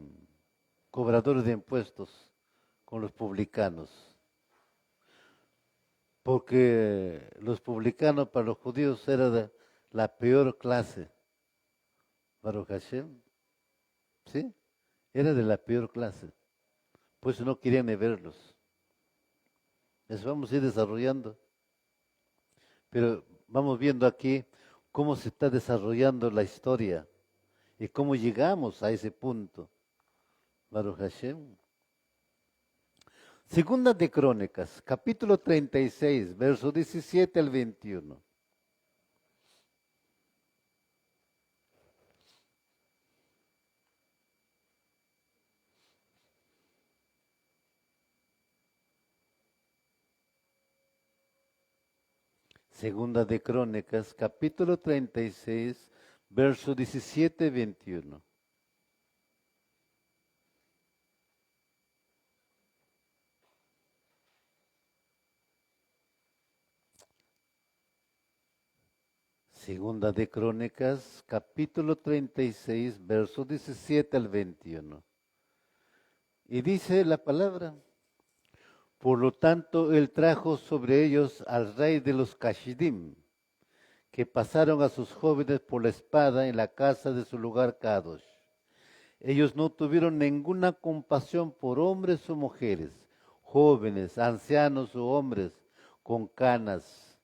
cobradores de impuestos, con los publicanos. Porque los publicanos para los judíos era la peor clase. Baruch Hashem, ¿sí? Era de la peor clase. Pues no querían ni verlos. Eso vamos a ir desarrollando. Pero vamos viendo aquí cómo se está desarrollando la historia y cómo llegamos a ese punto. Baruch Hashem. Segunda de Crónicas, capítulo 36, verso 17 al 21. Segunda de Crónicas, capítulo 36, verso 17 y 21. Segunda de Crónicas, capítulo 36, verso 17 al 21. Y dice la palabra: por lo tanto, él trajo sobre ellos al rey de los Kashidim, que pasaron a sus jóvenes por la espada en la casa de su lugar Kadosh. Ellos no tuvieron ninguna compasión por hombres o mujeres, jóvenes, ancianos o hombres con canas.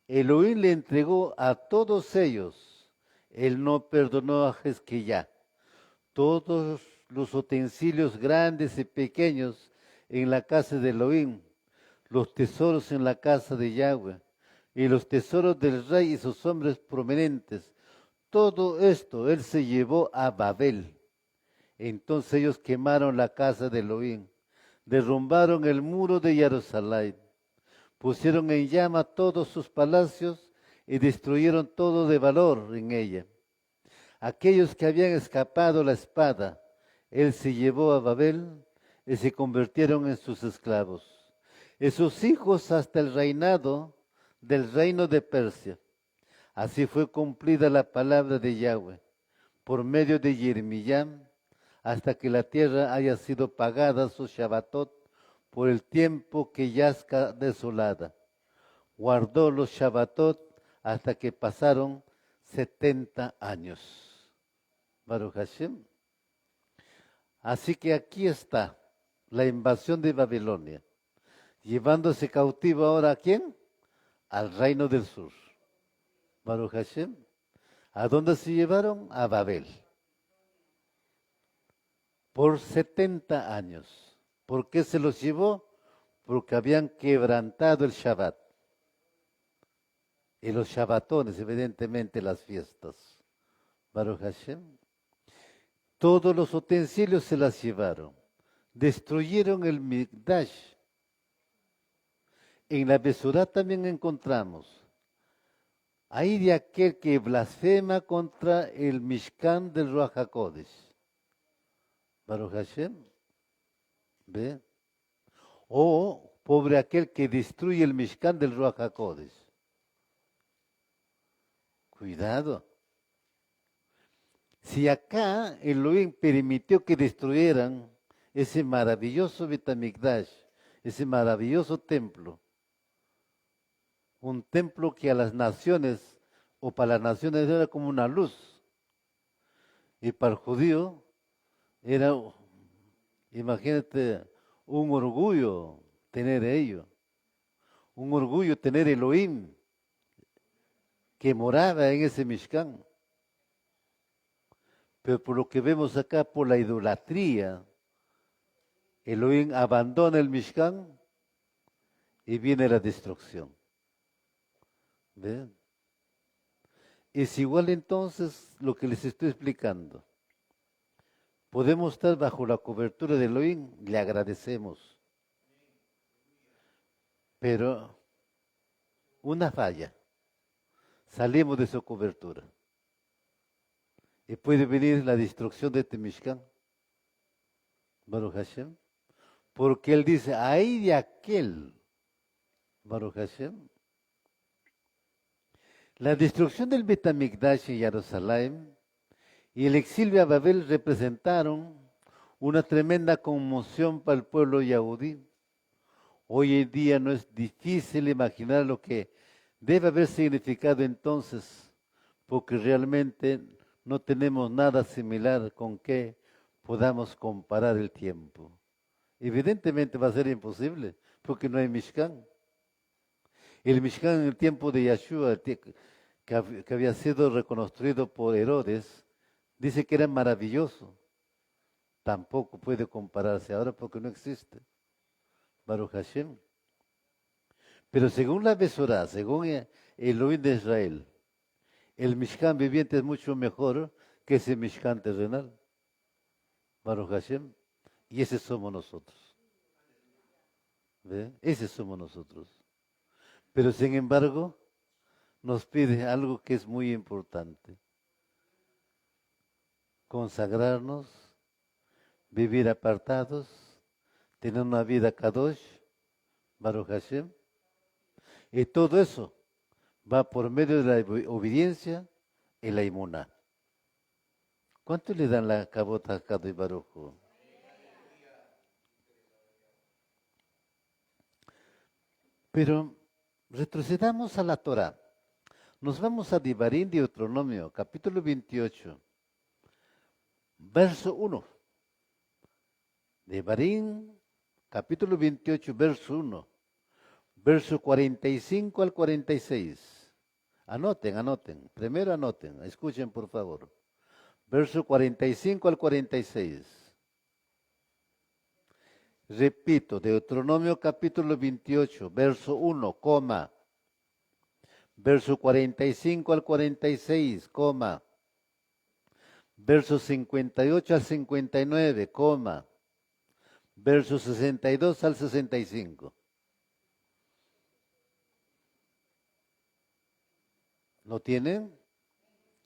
Elohim le entregó a todos ellos. Él no perdonó a Jezquiyá. Todos los utensilios grandes y pequeños en la casa de Elohim, los tesoros en la casa de Yahweh, y los tesoros del rey y sus hombres prominentes. Todo esto él se llevó a Babel. Entonces ellos quemaron la casa de Elohim, derrumbaron el muro de Jerusalén, pusieron en llama todos sus palacios y destruyeron todo de valor en ella. Aquellos que habían escapado la espada, él se llevó a Babel y se convirtieron en sus esclavos. Y sus hijos hasta el reinado del reino de Persia. Así fue cumplida la palabra de Yahweh por medio de Jeremías, hasta que la tierra haya sido pagada su Shabbatot por el tiempo que yazca desolada. Guardó los Shabbatot hasta que pasaron 70 años. Baruch Hashem. Así que aquí está la invasión de Babilonia, llevándose cautivo ahora ¿a quién? Al reino del sur. Baruch Hashem. ¿A dónde se llevaron? A Babel. Por 70 años. ¿Por qué se los llevó? Porque habían quebrantado el Shabbat. Y los Shabbatones, evidentemente las fiestas. Baruch Hashem. Todos los utensilios se las llevaron. Destruyeron el Mikdash. En la Besorá también encontramos. Hay de aquel que blasfema contra el Mishkan del Ruach HaKodesh. Baruch Hashem. ¿Ve? O pobre aquel que destruye el Mishkan del Ruach HaKodesh. Cuidado. Si acá Elohim permitió que destruyeran ese maravilloso Betamikdash, ese maravilloso templo, un templo que a las naciones, o para las naciones era como una luz, y para el judío era, imagínate, un orgullo tener ello, un orgullo tener Elohim que moraba en ese Mishkan. Pero por lo que vemos acá, por la idolatría, Elohim abandona el Mishkan y viene la destrucción. ¿Ven? Es igual entonces lo que les estoy explicando. Podemos estar bajo la cobertura de Elohim, le agradecemos. Pero una falla, salimos de su cobertura. Y puede venir la destrucción de este Mishkan. Baruch Hashem. Porque él dice, ay de aquel. Baruch Hashem. La destrucción del Betamikdash en Jerusalén y el exilio a Babel representaron una tremenda conmoción para el pueblo yahudí. Hoy en día no es difícil imaginar lo que debe haber significado entonces, porque realmente no tenemos nada similar con que podamos comparar el tiempo. Evidentemente va a ser imposible, porque no hay Mishkan. El Mishkan en el tiempo de Yeshua, que había sido reconstruido por Herodes, dice que era maravilloso. Tampoco puede compararse ahora porque no existe. Baruch Hashem. Pero según la Besorá, según el Elohim de Israel, el Mishkan viviente es mucho mejor que ese Mishkan terrenal. Baruch Hashem. Y ese somos nosotros. ¿Ve? Ese somos nosotros. Pero sin embargo, nos pide algo que es muy importante. Consagrarnos, vivir apartados, tener una vida kadosh, Baruch Hashem. Y todo eso va por medio de la obediencia y la inmuná. ¿Cuánto le dan la cabota a Kadosh Baruch? Pero retrocedamos a la Torah. Nos vamos a Devarim, Deuteronomio, capítulo 28, verso 1. Devarim, capítulo 28, verso 1. Verso 45 al 46. Anoten. Primero anoten, escuchen por favor. Verso 45 al 46. Repito, Deuteronomio capítulo 28, verso 1, coma, verso 45 al 46, coma, verso 58 al 59, coma, verso 62 al 65. ¿Lo tienen?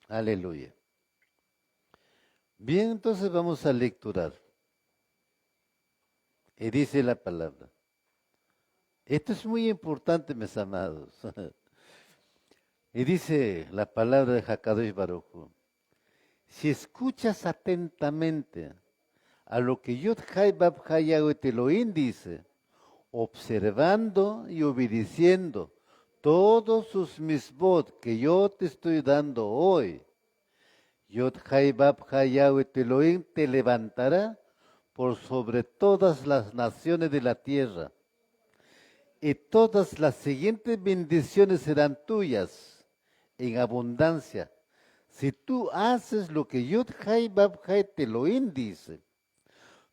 Aleluya. Bien, entonces vamos a lecturar. Y dice la palabra. Esto es muy importante, mis amados. Y dice la palabra de Hakadosh Baruj Hu, si escuchas atentamente a lo que Yod Hai Bab Hai Yahweh Elohim dice, observando y obedeciendo todos sus misbot que yo te estoy dando hoy, Yod Hai Bab Hai Yahweh Elohim te levantará por sobre todas las naciones de la tierra, y todas las siguientes bendiciones serán tuyas en abundancia. Si tú haces lo que Yod Hai Bab Hai Elohim dice,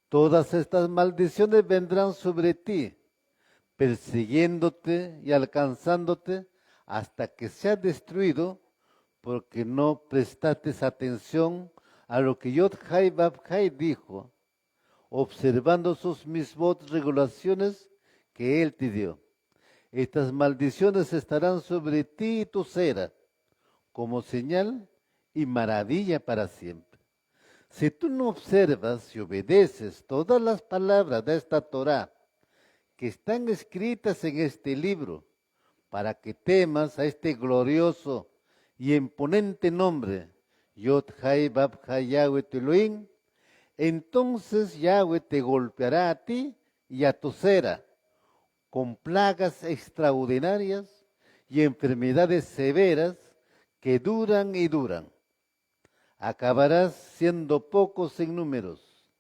todas estas maldiciones vendrán sobre ti, persiguiéndote y alcanzándote hasta que sea destruido, porque no prestaste atención a lo que Yod Hai Bab Hai dijo, observando sus mismos regulaciones que él te dio. Estas maldiciones estarán sobre ti y tu cera, como señal y maravilla para siempre. Si tú no observas y obedeces todas las palabras de esta Torá que están escritas en este libro, para que temas a este glorioso y imponente nombre, Yod Hai Bab Hai Yahweh Elohim, entonces Yahweh te golpeará a ti y a tu cera con plagas extraordinarias y enfermedades severas que duran y duran. Acabarás siendo pocos en números,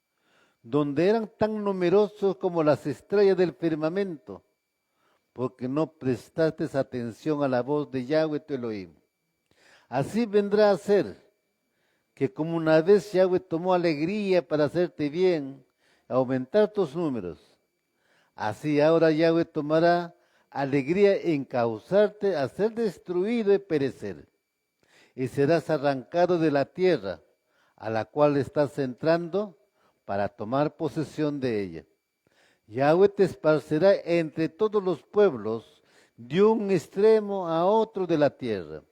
donde eran tan numerosos como las estrellas del firmamento, porque no prestaste atención a la voz de Yahweh tu Elohim. Así vendrá a ser que como una vez Yahweh tomó alegría para hacerte bien, aumentar tus números, así ahora Yahweh tomará alegría en causarte a ser destruido y perecer, y serás arrancado de la tierra a la cual estás entrando para tomar posesión de ella. Yahweh te esparcerá entre todos los pueblos de un extremo a otro de la tierra,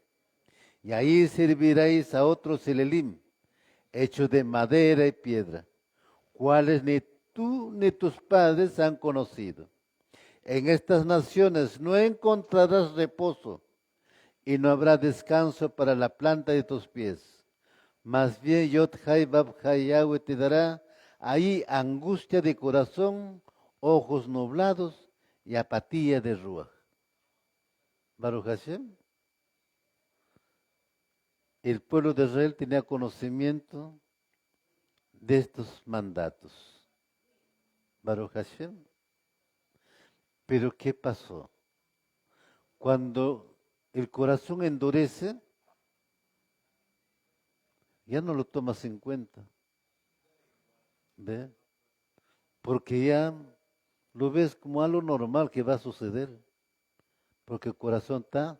y ahí serviréis a otros Elelim, hechos de madera y piedra, cuales ni tú ni tus padres han conocido. En estas naciones no encontrarás reposo, y no habrá descanso para la planta de tus pies. Más bien Yod Hai Bab Hai Yahweh te dará ahí angustia de corazón, ojos nublados y apatía de Ruach. Baruch Hashem, el pueblo de Israel tenía conocimiento de estos mandatos. Baruch Hashem. Pero ¿qué pasó? Cuando el corazón endurece, ya no lo tomas en cuenta. ¿Ve? Porque ya lo ves como algo normal que va a suceder. Porque el corazón está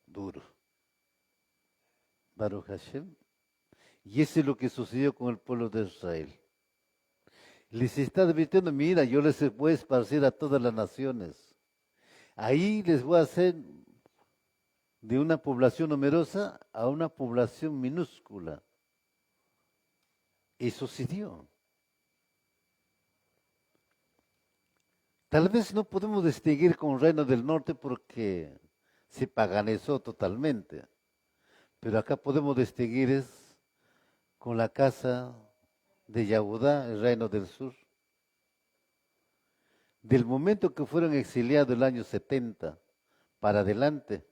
duro. Baruch Hashem. Y eso es lo que sucedió con el pueblo de Israel. Les está advirtiendo, mira, yo les voy a esparcir a todas las naciones. Ahí les voy a hacer de una población numerosa a una población minúscula. Y sucedió. Tal vez no podemos distinguir con el Reino del Norte porque se paganizó totalmente. Pero acá podemos distinguir es con la casa de Yahudá, el Reino del Sur. Del momento que fueron exiliados el año 70 para adelante,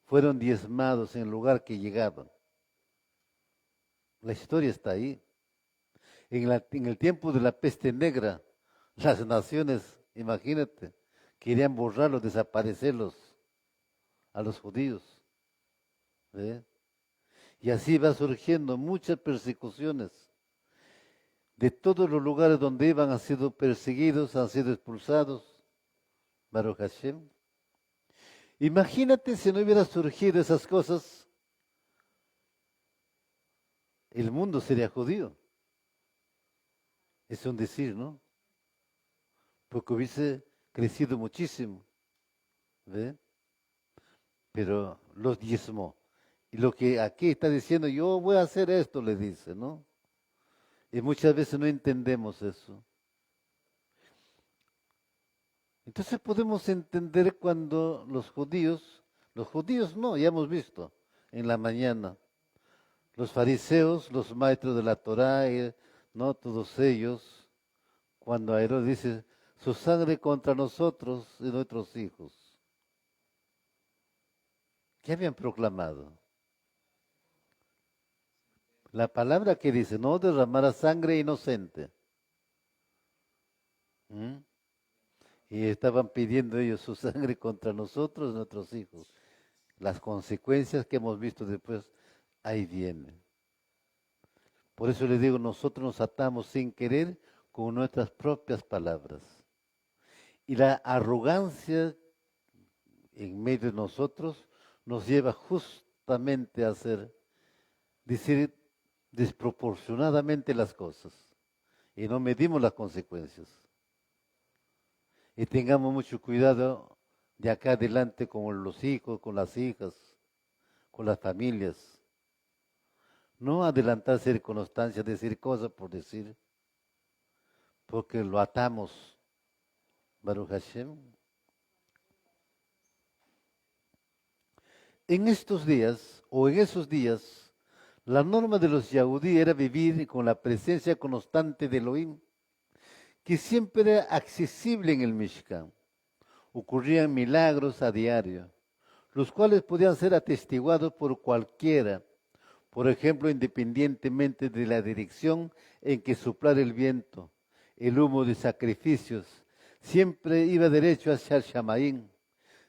fueron diezmados en el lugar que llegaban. La historia está ahí. En el tiempo de la peste negra, las naciones, imagínate, querían borrarlos, desaparecerlos a los judíos. ¿Ve? Y así va surgiendo muchas persecuciones. de todos los lugares donde iban han sido perseguidos, han sido expulsados. Baruch Hashem. Imagínate si no hubiera surgido esas cosas, el mundo sería judío. Es un decir, ¿no? Porque hubiese crecido muchísimo. ¿Ve? Pero los diezmó. Y lo que aquí está diciendo, yo voy a hacer esto, le dice, ¿no? Y muchas veces no entendemos eso. Entonces podemos entender cuando los judíos no, ya hemos visto en la mañana, los fariseos, los maestros de la Torá, ¿no? Todos ellos, cuando Herodes dice, su sangre contra nosotros y nuestros hijos. ¿Qué habían proclamado? La palabra que dice, no derramará sangre inocente. ¿Mm? Y estaban pidiendo ellos su sangre contra nosotros y nuestros hijos. Las consecuencias que hemos visto después, ahí vienen. Por eso les digo, nosotros nos atamos sin querer con nuestras propias palabras. Y la arrogancia en medio de nosotros nos lleva justamente a decir desproporcionadamente las cosas. Y no medimos las consecuencias. Y tengamos mucho cuidado de acá adelante con los hijos, con las hijas, con las familias. No adelantar circunstancias, decir cosas por decir, porque lo atamos. Baruch Hashem. En estos días, o en esos días, la norma de los Yahudí era vivir con la presencia constante de Elohim, que siempre era accesible en el Mishkan. Ocurrían milagros a diario, los cuales podían ser atestiguados por cualquiera, por ejemplo, independientemente de la dirección en que soplara el viento, el humo de sacrificios, siempre iba derecho hacia el Shamaín.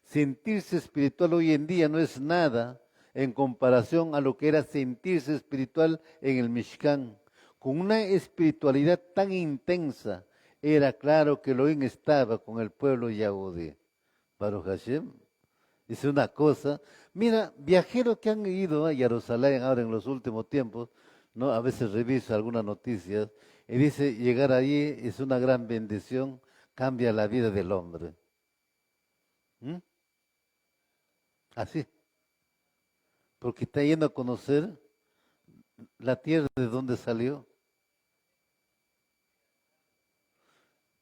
Sentirse espiritual hoy en día no es nada en comparación a lo que era sentirse espiritual en el Mishkan. Con una espiritualidad tan intensa, era claro que Elohim estaba con el pueblo Yahudí. Baruch Hashem. Es una cosa. Mira, viajeros que han ido a Jerusalén ahora en los últimos tiempos, ¿no? A veces reviso algunas noticias y dice, llegar allí es una gran bendición, cambia la vida del hombre. ¿Mm? Así. Porque está yendo a conocer la tierra de donde salió.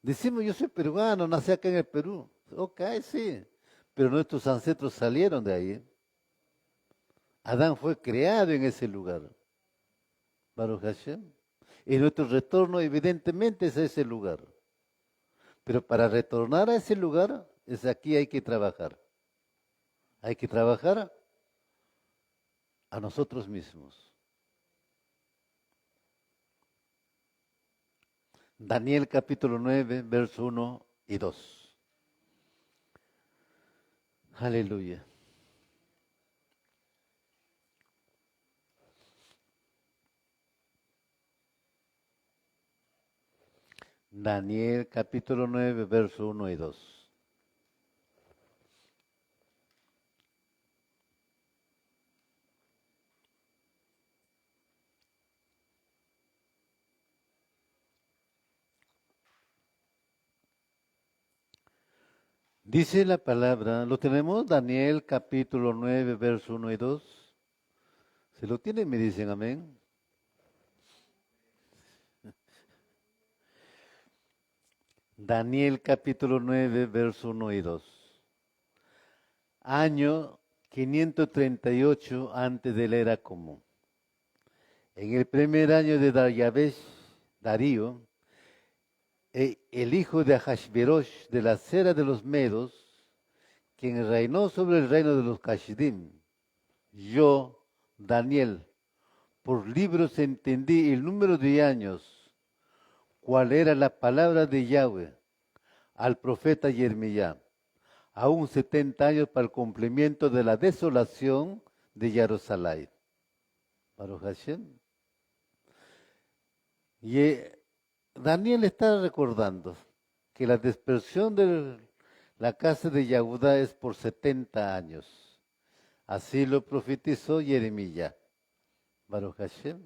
Decimos, yo soy peruano, nací acá en el Perú. Ok, sí. Pero nuestros ancestros salieron de ahí. Adán fue creado en ese lugar. Baruch Hashem. Y nuestro retorno evidentemente es a ese lugar. Pero para retornar a ese lugar, es aquí hay que trabajar. Hay que trabajar a nosotros mismos. Daniel capítulo 9, verso 1 y 2. Aleluya. Daniel capítulo 9, verso 1 y 2. Dice la palabra, ¿lo tenemos? Daniel capítulo 9, verso 1 y 2. Si lo tienen, me dicen amén. Daniel capítulo 9, verso 1 y 2. Año 538 antes de la era común. En el primer año de Darío, el hijo de Ahasverosh de la cera de los Medos, quien reinó sobre el reino de los Kashidim, yo, Daniel, por libros entendí el número de años, cuál era la palabra de Yahweh al profeta Jeremías, aún 70 años para el cumplimiento de la desolación de Jerusalén. Baruch Hashem. Y Daniel está recordando que la dispersión de la casa de Yahudá es por 70 años. Así lo profetizó Jeremías. Baruch Hashem.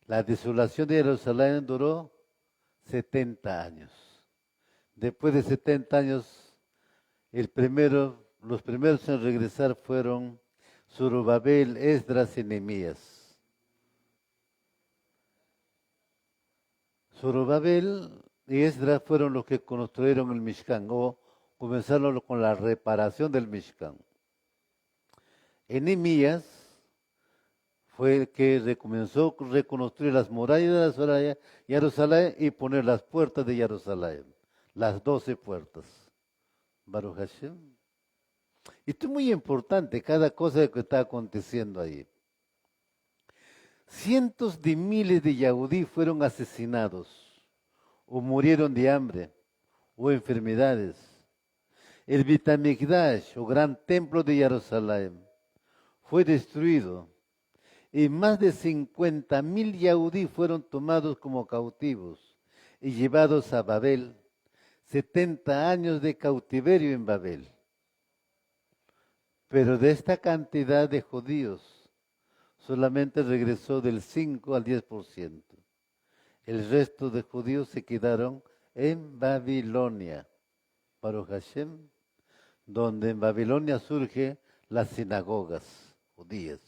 La desolación de Jerusalén duró 70 años. Después de 70 años, los primeros en regresar fueron Zorobabel, Esdras y Nehemías. Zorobabel y Esdras fueron los que construyeron el Mishkan o comenzaron con la reparación del Mishkan. Nehemías fue el que comenzó a reconstruir las murallas de Jerusalén y poner las puertas de Jerusalén, las 12 puertas. Baruch Hashem. Y esto es muy importante, cada cosa que está aconteciendo ahí. Cientos de miles de Yahudí fueron asesinados, o murieron de hambre, o enfermedades. El Bet HaMikdash, o gran templo de Jerusalén, fue destruido. Y más de 50.000 Yahudí fueron tomados como cautivos y llevados a Babel. 70 años de cautiverio en Babel. Pero de esta cantidad de judíos, solamente regresó del 5 al 10%. El resto de judíos se quedaron en Babilonia, Baruch Hashem, donde en Babilonia surgen las sinagogas judías.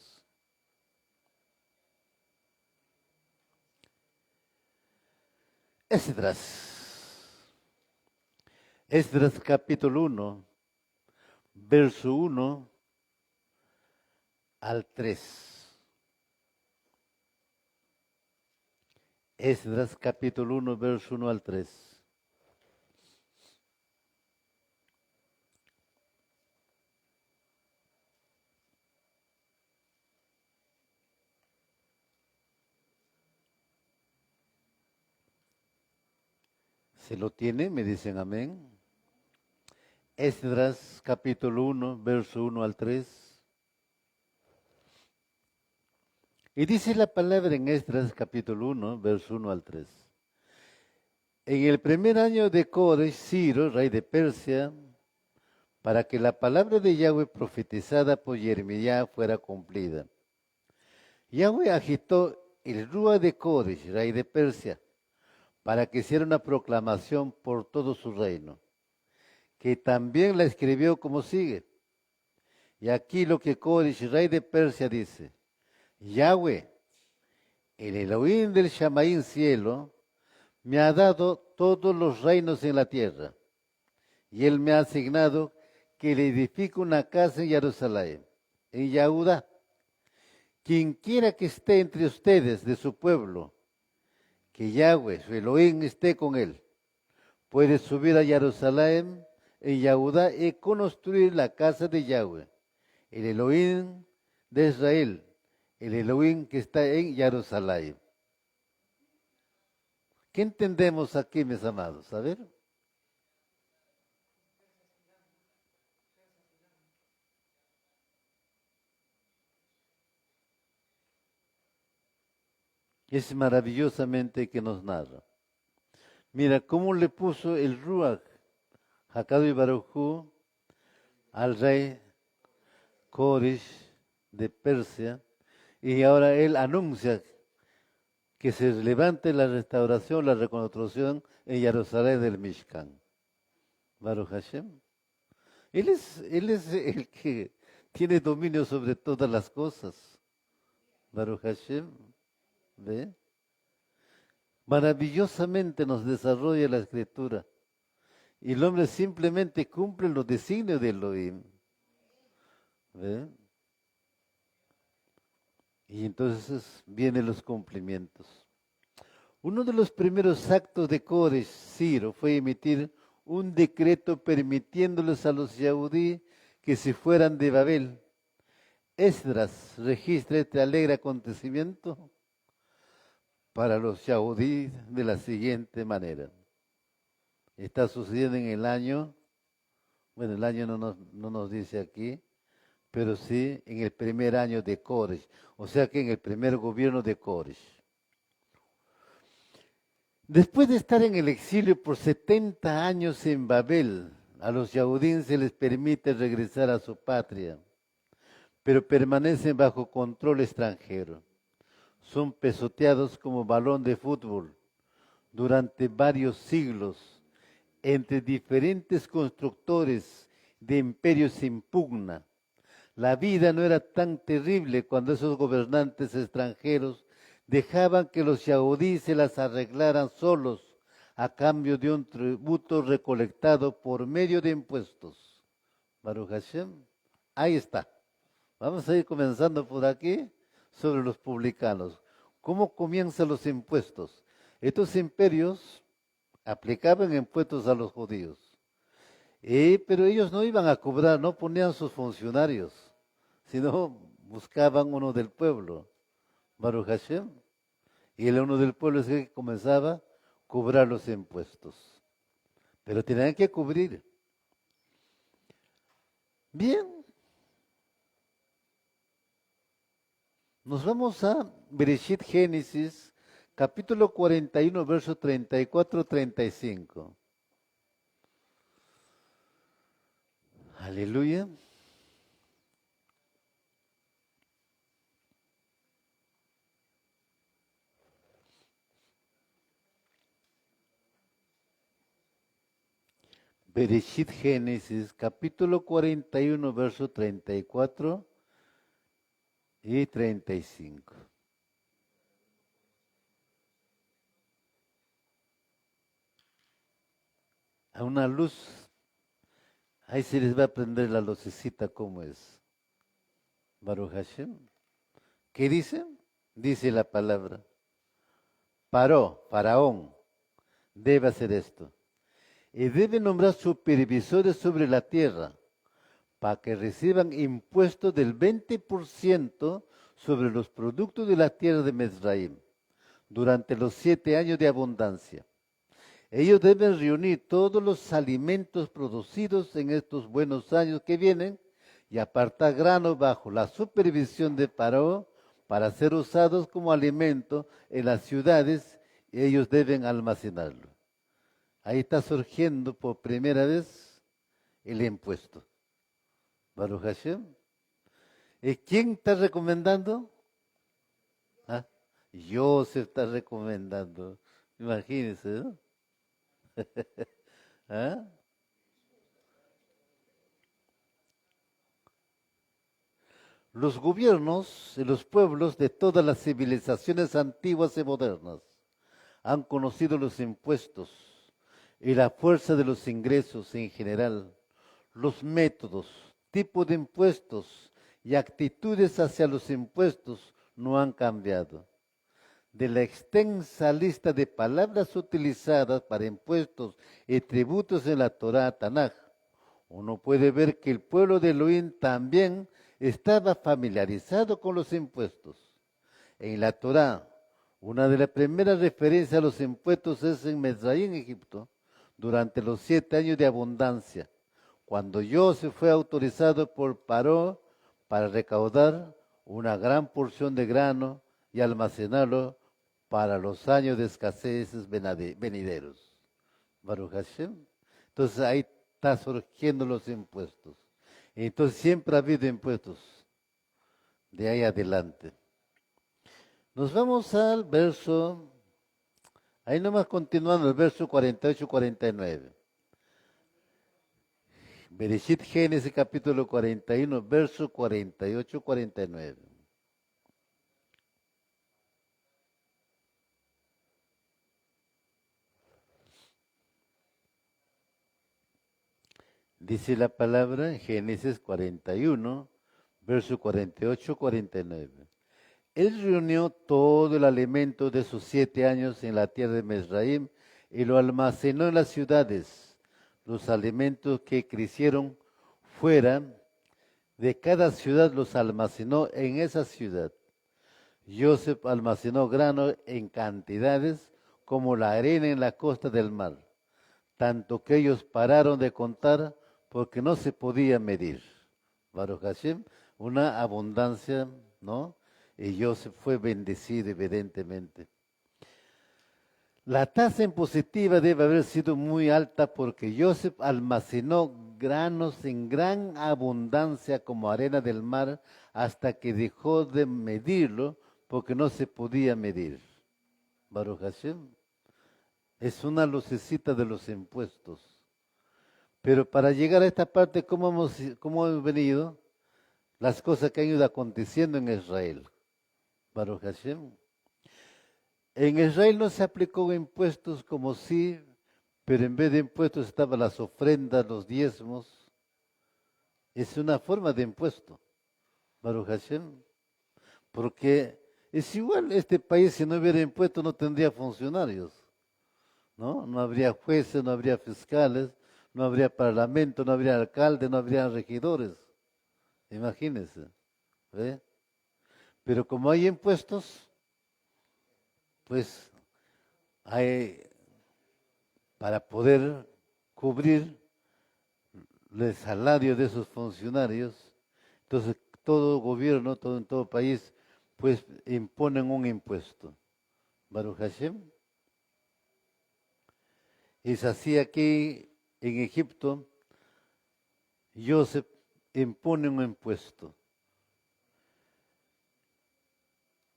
Esdras capítulo 1, verso 1 al 3. Esdras capítulo 1, verso 1 al 3. ¿Se lo tiene? Me dicen amén. Esdras capítulo 1, verso 1 al 3. Y dice la palabra en Esdras capítulo 1, verso 1 al 3. En el primer año de Coresh, Ciro, rey de Persia, para que la palabra de Yahweh profetizada por Jeremías fuera cumplida. Yahweh agitó el Rúa de Coresh, rey de Persia, para que hiciera una proclamación por todo su reino, que también la escribió como sigue. Y aquí lo que Coresh, rey de Persia, dice: Yahweh, el Elohim del Shamaín cielo, me ha dado todos los reinos en la tierra, y él me ha asignado que le edifique una casa en Jerusalén, en Yahudá. Quien quiera que esté entre ustedes de su pueblo, que Yahweh, su Elohim, esté con él, puede subir a Jerusalén, en Yahudá, y construir la casa de Yahweh, el Elohim de Israel, el Elohim que está en Jerusalén. ¿Qué entendemos aquí, mis amados? A ver. Es maravillosamente que nos narra. Mira cómo le puso el Ruach, Hakadu y Barujú, al rey Koresh de Persia, y ahora él anuncia que se levante la restauración, la reconstrucción en Jerusalén del Mishkan. Baruch Hashem. Él es el que tiene dominio sobre todas las cosas. Baruch Hashem. ¿Ve? Maravillosamente nos desarrolla la escritura. Y el hombre simplemente cumple los designios de Elohim. ¿Ve? Y entonces vienen los cumplimientos. Uno de los primeros actos de Koresh, Ciro, fue emitir un decreto permitiéndoles a los Yahudí que se fueran de Babel. Esdras registra este alegre acontecimiento para los Yahudí de la siguiente manera. Está sucediendo en el año, bueno, el año no nos dice aquí, pero sí en el primer año de Koresh, o sea que en el primer gobierno de Koresh. Después de estar en el exilio por 70 años en Babel, a los Yahudim se les permite regresar a su patria, pero permanecen bajo control extranjero. Son pesoteados como balón de fútbol durante varios siglos entre diferentes constructores de imperios sin pugna. La vida no era tan terrible cuando esos gobernantes extranjeros dejaban que los yaudí se las arreglaran solos a cambio de un tributo recolectado por medio de impuestos. Baruch Hashem, ahí está. Vamos a ir comenzando por aquí sobre los publicanos. ¿Cómo comienzan los impuestos? Estos imperios aplicaban impuestos a los judíos. Pero ellos no iban a cobrar, no ponían sus funcionarios, sino buscaban uno del pueblo, Baruch Hashem, y el uno del pueblo es el que comenzaba a cobrar los impuestos. Pero tenían que cubrir. Bien, nos vamos a Bereshit Génesis, capítulo 41, verso 34-35. Aleluya. Bereshit Génesis, capítulo 41, verso 34 y 35. A una luz, ahí se les va a prender la lucecita como es. Baruch Hashem. ¿Qué dice? Dice la palabra. Faraón, debe hacer esto. Y debe nombrar supervisores sobre la tierra para que reciban impuestos del 20% sobre los productos de la tierra de Mizraim durante los 7 años de abundancia. Ellos deben reunir todos los alimentos producidos en estos buenos años que vienen y apartar grano bajo la supervisión de Paró para ser usados como alimento en las ciudades y ellos deben almacenarlo. Ahí está surgiendo por primera vez el impuesto. Baruch Hashem. ¿Y quién está recomendando? ¿Ah? Joseph está recomendando. Imagínense, ¿no? ¿Ah? Los gobiernos y los pueblos de todas las civilizaciones antiguas y modernas han conocido los impuestos y la fuerza de los ingresos en general, los métodos, tipos de impuestos y actitudes hacia los impuestos no han cambiado. De la extensa lista de palabras utilizadas para impuestos y tributos en la Torá Tanaj, uno puede ver que el pueblo de Elohim también estaba familiarizado con los impuestos. En la Torá, una de las primeras referencias a los impuestos es en Mizraim, Egipto, durante los 7 años de abundancia, cuando José fue autorizado por Paró para recaudar una gran porción de grano y almacenarlo para los años de escasez venideros. Baruch Hashem. Entonces ahí está surgiendo los impuestos. Entonces siempre ha habido impuestos de ahí adelante. Nos vamos al verso, ahí nomás continuando, el verso 48-49. Bereshit Génesis capítulo 41, verso 48-49. Dice la palabra en Génesis 41, verso 48-49. Él reunió todo el alimento de sus 7 años en la tierra de Mizraim y lo almacenó en las ciudades. Los alimentos que crecieron fuera de cada ciudad los almacenó en esa ciudad. Joseph almacenó grano en cantidades como la arena en la costa del mar, tanto que ellos pararon de contar porque no se podía medir. Baruch Hashem, una abundancia, ¿no? Y Joseph fue bendecido evidentemente. La tasa impositiva debe haber sido muy alta porque Joseph almacenó granos en gran abundancia como arena del mar hasta que dejó de medirlo porque no se podía medir. Baruch Hashem es una lucecita de los impuestos. Pero para llegar a esta parte, cómo hemos venido? Las cosas que han ido aconteciendo en Israel. Baruch Hashem. En Israel no se aplicó impuestos como sí, pero en vez de impuestos estaban las ofrendas, los diezmos. Es una forma de impuesto, Baruch Hashem. Porque es igual, este país si no hubiera impuestos no tendría funcionarios, ¿no? No habría jueces, no habría fiscales, no habría parlamento, no habría alcalde, no habría regidores. Imagínense, ¿ve? Pero como hay impuestos, pues hay para poder cubrir el salario de esos funcionarios, entonces todo gobierno, en todo país, pues imponen un impuesto. Baruch Hashem. Es así aquí en Egipto, Joseph impone un impuesto.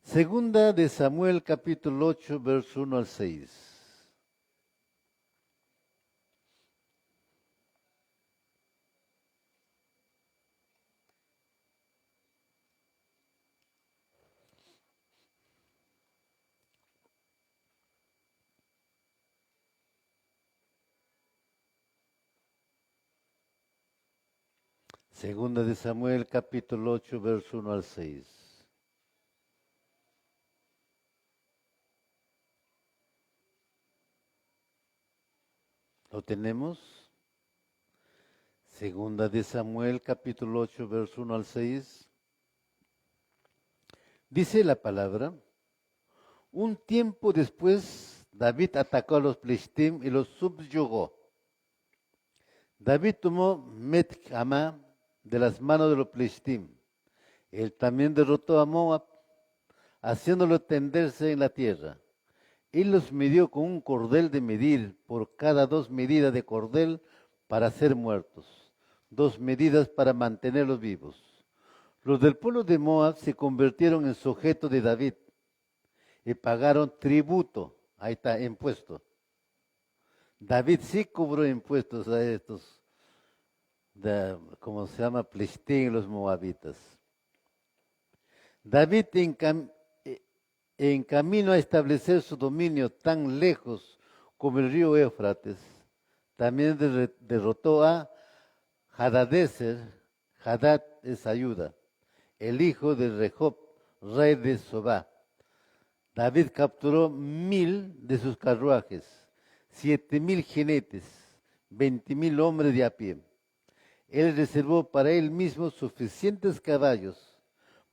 Segunda de Samuel capítulo 8, verso 1 al 6. Segunda de Samuel capítulo 8, verso 1 al 6. ¿Lo tenemos? Segunda de Samuel capítulo 8, verso 1 al 6. Dice la palabra, un tiempo después David atacó a los Filistim y los subyugó. David tomó Met-Amá de las manos de los Filistim. Él también derrotó a Moab, haciéndolo tenderse en la tierra. Él los midió con un cordel de medir por cada 2 medidas de cordel para ser muertos, 2 medidas para mantenerlos vivos. Los del pueblo de Moab se convirtieron en sujetos de David y pagaron tributo, ahí está, impuesto. David sí cobró impuestos a estos, como se llama, Filistín, los moabitas. David en camino a establecer su dominio tan lejos como el río Éufrates, también derrotó a Hadadezer, Hadad es ayuda, el hijo de Rehob, rey de Sobá. David capturó 1,000 de sus carruajes, 7,000 jinetes, 20,000 hombres de a pie. Él reservó para él mismo suficientes caballos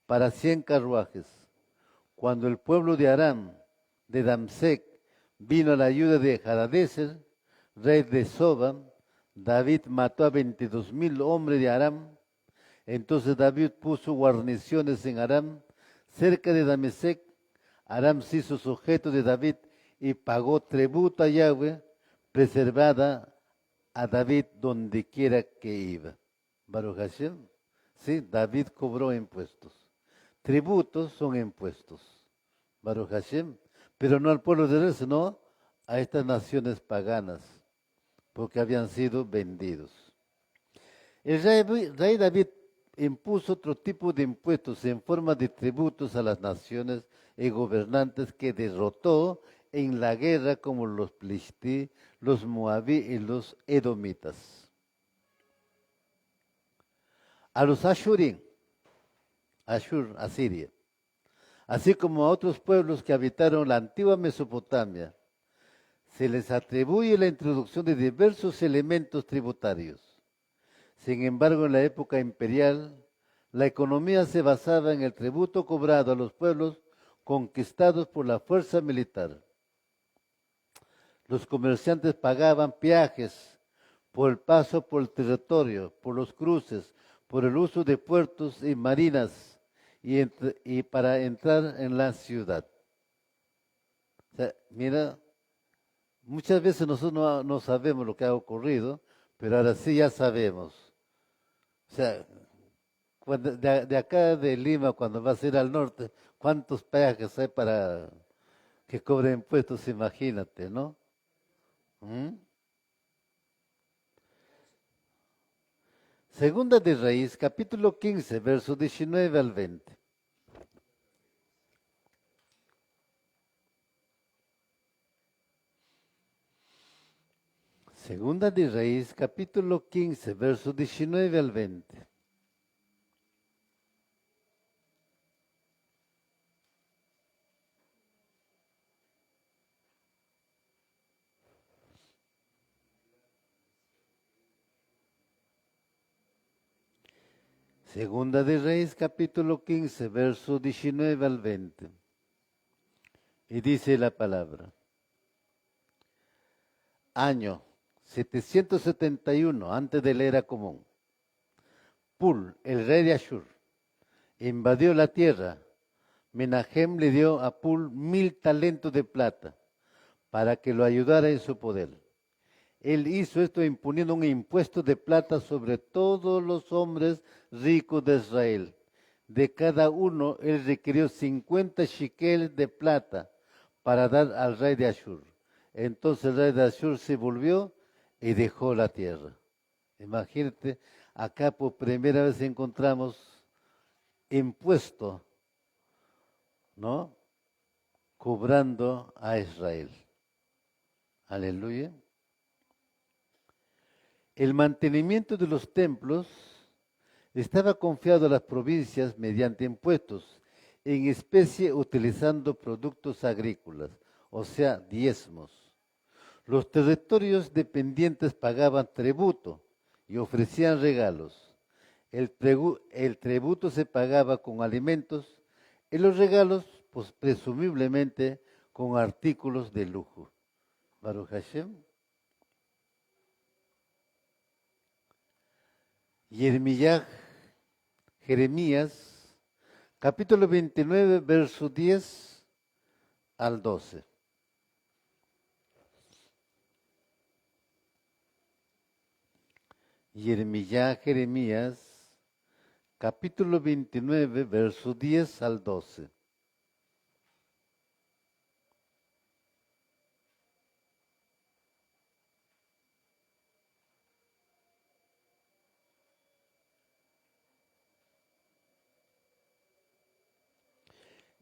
para 100 carruajes. Cuando el pueblo de Aram, de Damsec, vino a la ayuda de Hadadezer, rey de Soba, David mató a 22,000 hombres de Aram. Entonces David puso guarniciones en Aram, cerca de Damesec. Aram se hizo sujeto de David y pagó tributo a Yahweh, preservada a David donde quiera que iba. Baruch Hashem, sí, David cobró impuestos. Tributos son impuestos. Baruch Hashem, pero no al pueblo de Israel, sino a estas naciones paganas, porque habían sido vendidos. El rey David impuso otro tipo de impuestos en forma de tributos a las naciones y gobernantes que derrotó en la guerra como los Plistí, los Moabí y los Edomitas. A los Ashurim, Asiria, así como a otros pueblos que habitaron la antigua Mesopotamia, se les atribuye la introducción de diversos elementos tributarios. Sin embargo, en la época imperial, la economía se basaba en el tributo cobrado a los pueblos conquistados por la fuerza militar. Los comerciantes pagaban peajes por el paso por el territorio, por los cruces, por el uso de puertos y marinas y para entrar en la ciudad. O sea, mira Muchas veces nosotros no sabemos lo que ha ocurrido, pero ahora sí ya sabemos. O sea, de acá de Lima, cuando vas a ir al norte, ¿cuántos peajes hay para que cobren impuestos? Imagínate, ¿no? ¿Mm? Segunda de Reyes, capítulo 15, verso 19 al 20. Segunda de Reyes, capítulo 15, verso 19 al 20. Segunda de Reyes, capítulo 15, verso 19 al 20. Y dice la palabra. Año 771 antes de la era común. Pul, el rey de Ashur, invadió la tierra. Menahem le dio a Pul 1000 talentos de plata para que lo ayudara en su poder. Él hizo esto imponiendo un impuesto de plata sobre todos los hombres ricos de Israel. De cada uno él requirió 50 shekels de plata para dar al rey de Ashur. Entonces el rey de Ashur se volvió y dejó la tierra. Imagínate, acá por primera vez encontramos impuesto, ¿no? Cobrando a Israel. Aleluya. El mantenimiento de los templos estaba confiado a las provincias mediante impuestos, en especie utilizando productos agrícolas, o sea, diezmos. Los territorios dependientes pagaban tributo y ofrecían regalos. El tributo se pagaba con alimentos y los regalos, pues presumiblemente, con artículos de lujo. Baruch Hashem. Jeremías, capítulo 29, verso 10 al 12. Jeremías, capítulo 29, verso 10 al 12.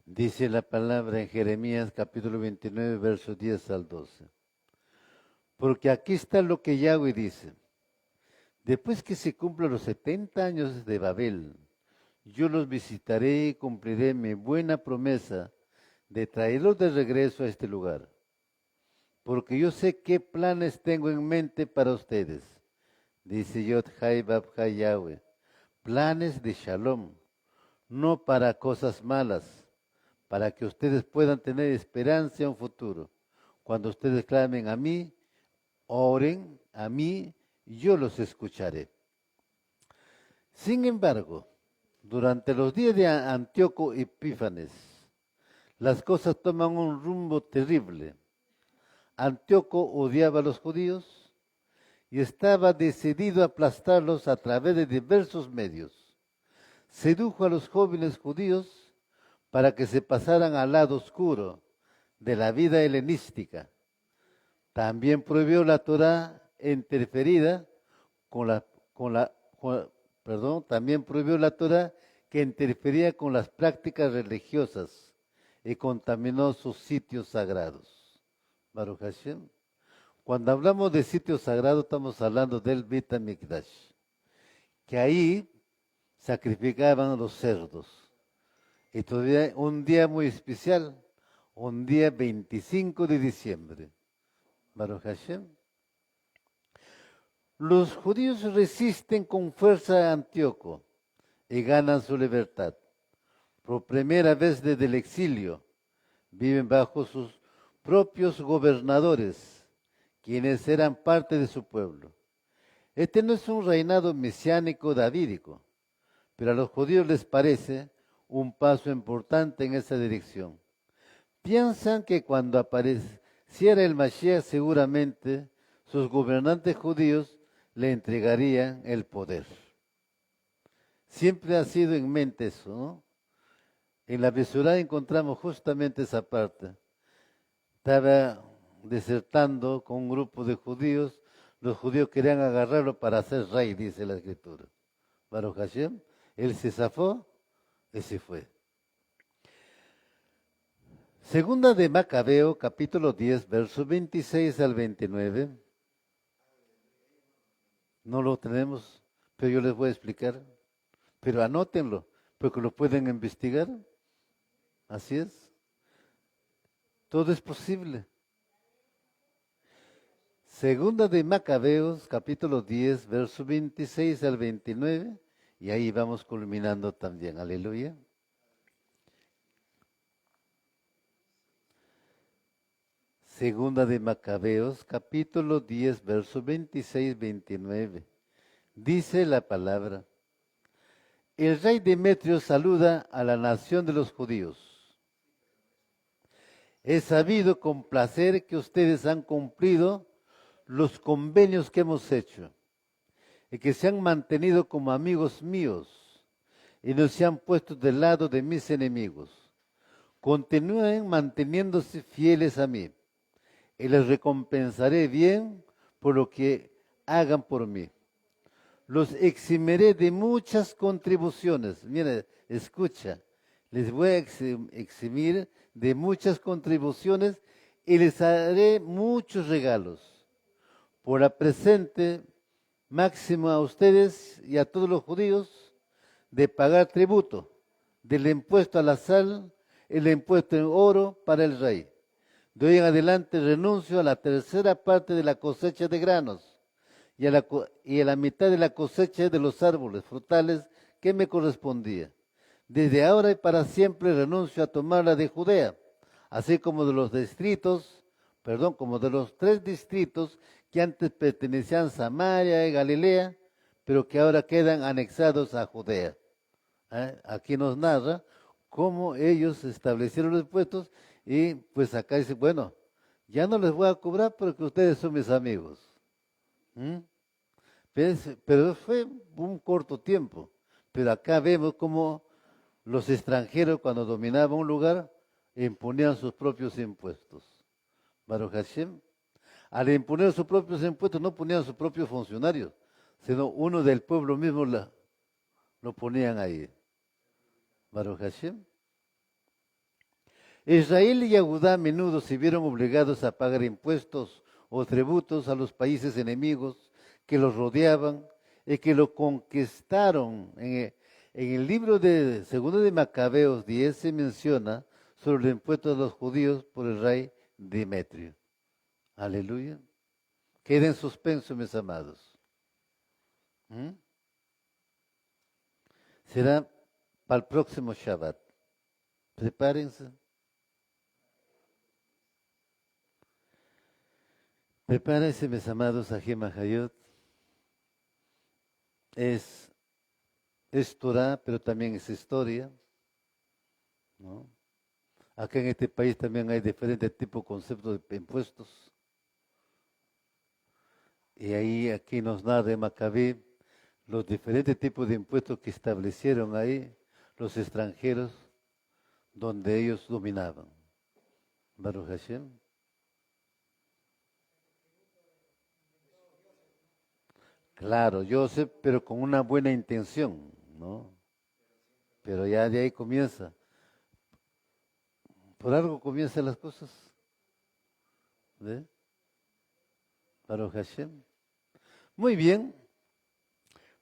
Dice la palabra en Jeremías capítulo 29, verso 10 al 12. Porque aquí está lo que Yahweh dice. Después que se cumplan los 70 años de Babel, yo los visitaré y cumpliré mi buena promesa de traerlos de regreso a este lugar. Porque yo sé qué planes tengo en mente para ustedes, dice Yod-Hai Bab-Hai Yahweh. Planes de Shalom, no para cosas malas, para que ustedes puedan tener esperanza en un futuro. Cuando ustedes clamen a mí, oren a mí, yo los escucharé. Sin embargo, durante los días de Antíoco Epífanes, las cosas toman un rumbo terrible. Antíoco odiaba a los judíos y estaba decidido a aplastarlos a través de diversos medios. Sedujo a los jóvenes judíos para que se pasaran al lado oscuro de la vida helenística. También prohibió la Torá interferida también prohibió la Torá que interfería con las prácticas religiosas y contaminó sus sitios sagrados. Baruch Hashem. Cuando hablamos de sitios sagrados estamos hablando del Bet HaMikdash, que ahí sacrificaban los cerdos. Y todavía un día muy especial, un día 25 de diciembre. Baruch Hashem. Los judíos resisten con fuerza a Antíoco y ganan su libertad. Por primera vez desde el exilio, viven bajo sus propios gobernadores, quienes eran parte de su pueblo. Este no es un reinado mesiánico davídico, pero a los judíos les parece un paso importante en esa dirección. Piensan que cuando Si era el Mashiach, seguramente sus gobernantes judíos le entregarían el poder. Siempre ha sido en mente eso, ¿no? En la Besurá encontramos justamente esa parte. Estaba desertando con un grupo de judíos. Los judíos querían agarrarlo para hacer rey, dice la escritura. Baruch Hashem, él se zafó y se fue. Segunda de Macabeo, capítulo 10, versos 26 al 29. No lo tenemos, pero yo les voy a explicar. Pero anótenlo, porque lo pueden investigar. Así es. Todo es posible. Segunda de Macabeos, capítulo 10, verso 26 al 29. Y ahí vamos culminando también. Aleluya. Segunda de Macabeos, capítulo 10, verso 26-29. Dice la palabra: el rey Demetrio saluda a la nación de los judíos. He sabido con placer que ustedes han cumplido los convenios que hemos hecho y que se han mantenido como amigos míos y no se han puesto del lado de mis enemigos. Continúen manteniéndose fieles a mí y les recompensaré bien por lo que hagan por mí. Los eximiré de muchas contribuciones. Mira, escucha, les voy a eximir de muchas contribuciones y les haré muchos regalos. Por la presente máximo a ustedes y a todos los judíos de pagar tributo del impuesto a la sal, el impuesto en oro para el rey. De hoy en adelante renuncio a la tercera parte de la cosecha de granos y a la mitad de la cosecha de los árboles frutales que me correspondía. Desde ahora y para siempre renuncio a tomarla de Judea, así como de los como de los 3 distritos que antes pertenecían a Samaria y Galilea, pero que ahora quedan anexados a Judea. Aquí nos narra cómo ellos establecieron los impuestos y pues acá dice, bueno, ya no les voy a cobrar porque ustedes son mis amigos. ¿Mm? Pero fue un corto tiempo. Pero acá vemos cómo los extranjeros cuando dominaban un lugar imponían sus propios impuestos. Baruch Hashem. Al imponer sus propios impuestos no ponían sus propios funcionarios, sino uno del pueblo mismo lo ponían ahí. Baruch Hashem. Israel y Judá a menudo se vieron obligados a pagar impuestos o tributos a los países enemigos que los rodeaban y que lo conquistaron. En el libro de Segundo de Macabeos 10 se menciona sobre el impuesto de los judíos por el rey Demetrio. Aleluya. Queda en suspenso, mis amados. Será para el próximo Shabbat. Prepárense. Prepárense, mis amados, Ajim Hayot. Es Torah, pero también es historia, ¿no? Acá en este país también hay diferentes tipos de conceptos de impuestos. Y ahí aquí nos narra de Macabí los diferentes tipos de impuestos que establecieron ahí los extranjeros donde ellos dominaban. Baruch Hashem. Claro, yo sé, pero con una buena intención, ¿no? Pero ya de ahí comienza. Por algo comienzan las cosas. ¿Ve? Baruch Hashem. Muy bien.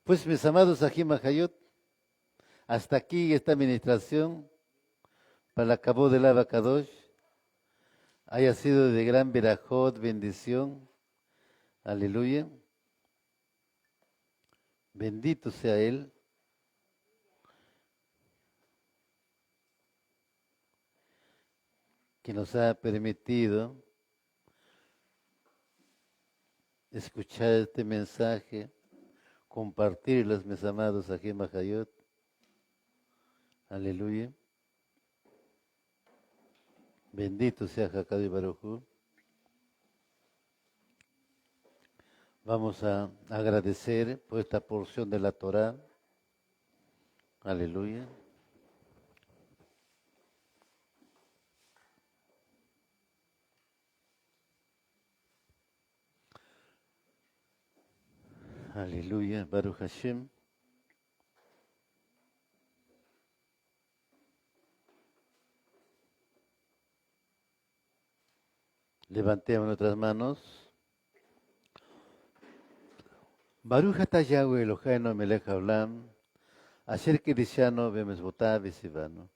Pues mis amados Ajim Hayot, hasta aquí esta administración para la Cabo del Abacadosh haya sido de gran verajot, bendición. Aleluya. Bendito sea Él. Que nos ha permitido escuchar este mensaje, compartirlos, mis amados Ajim Hayot. Aleluya. Bendito sea Hakad Baruj Hu. Vamos a agradecer por esta porción de la Torá. Aleluya. Aleluya, Baruch Hashem. Levantemos nuestras manos. Baruch atah Yahweh Eloheinu melech haolam, asher kidishanu bemezvotav v'sivanu.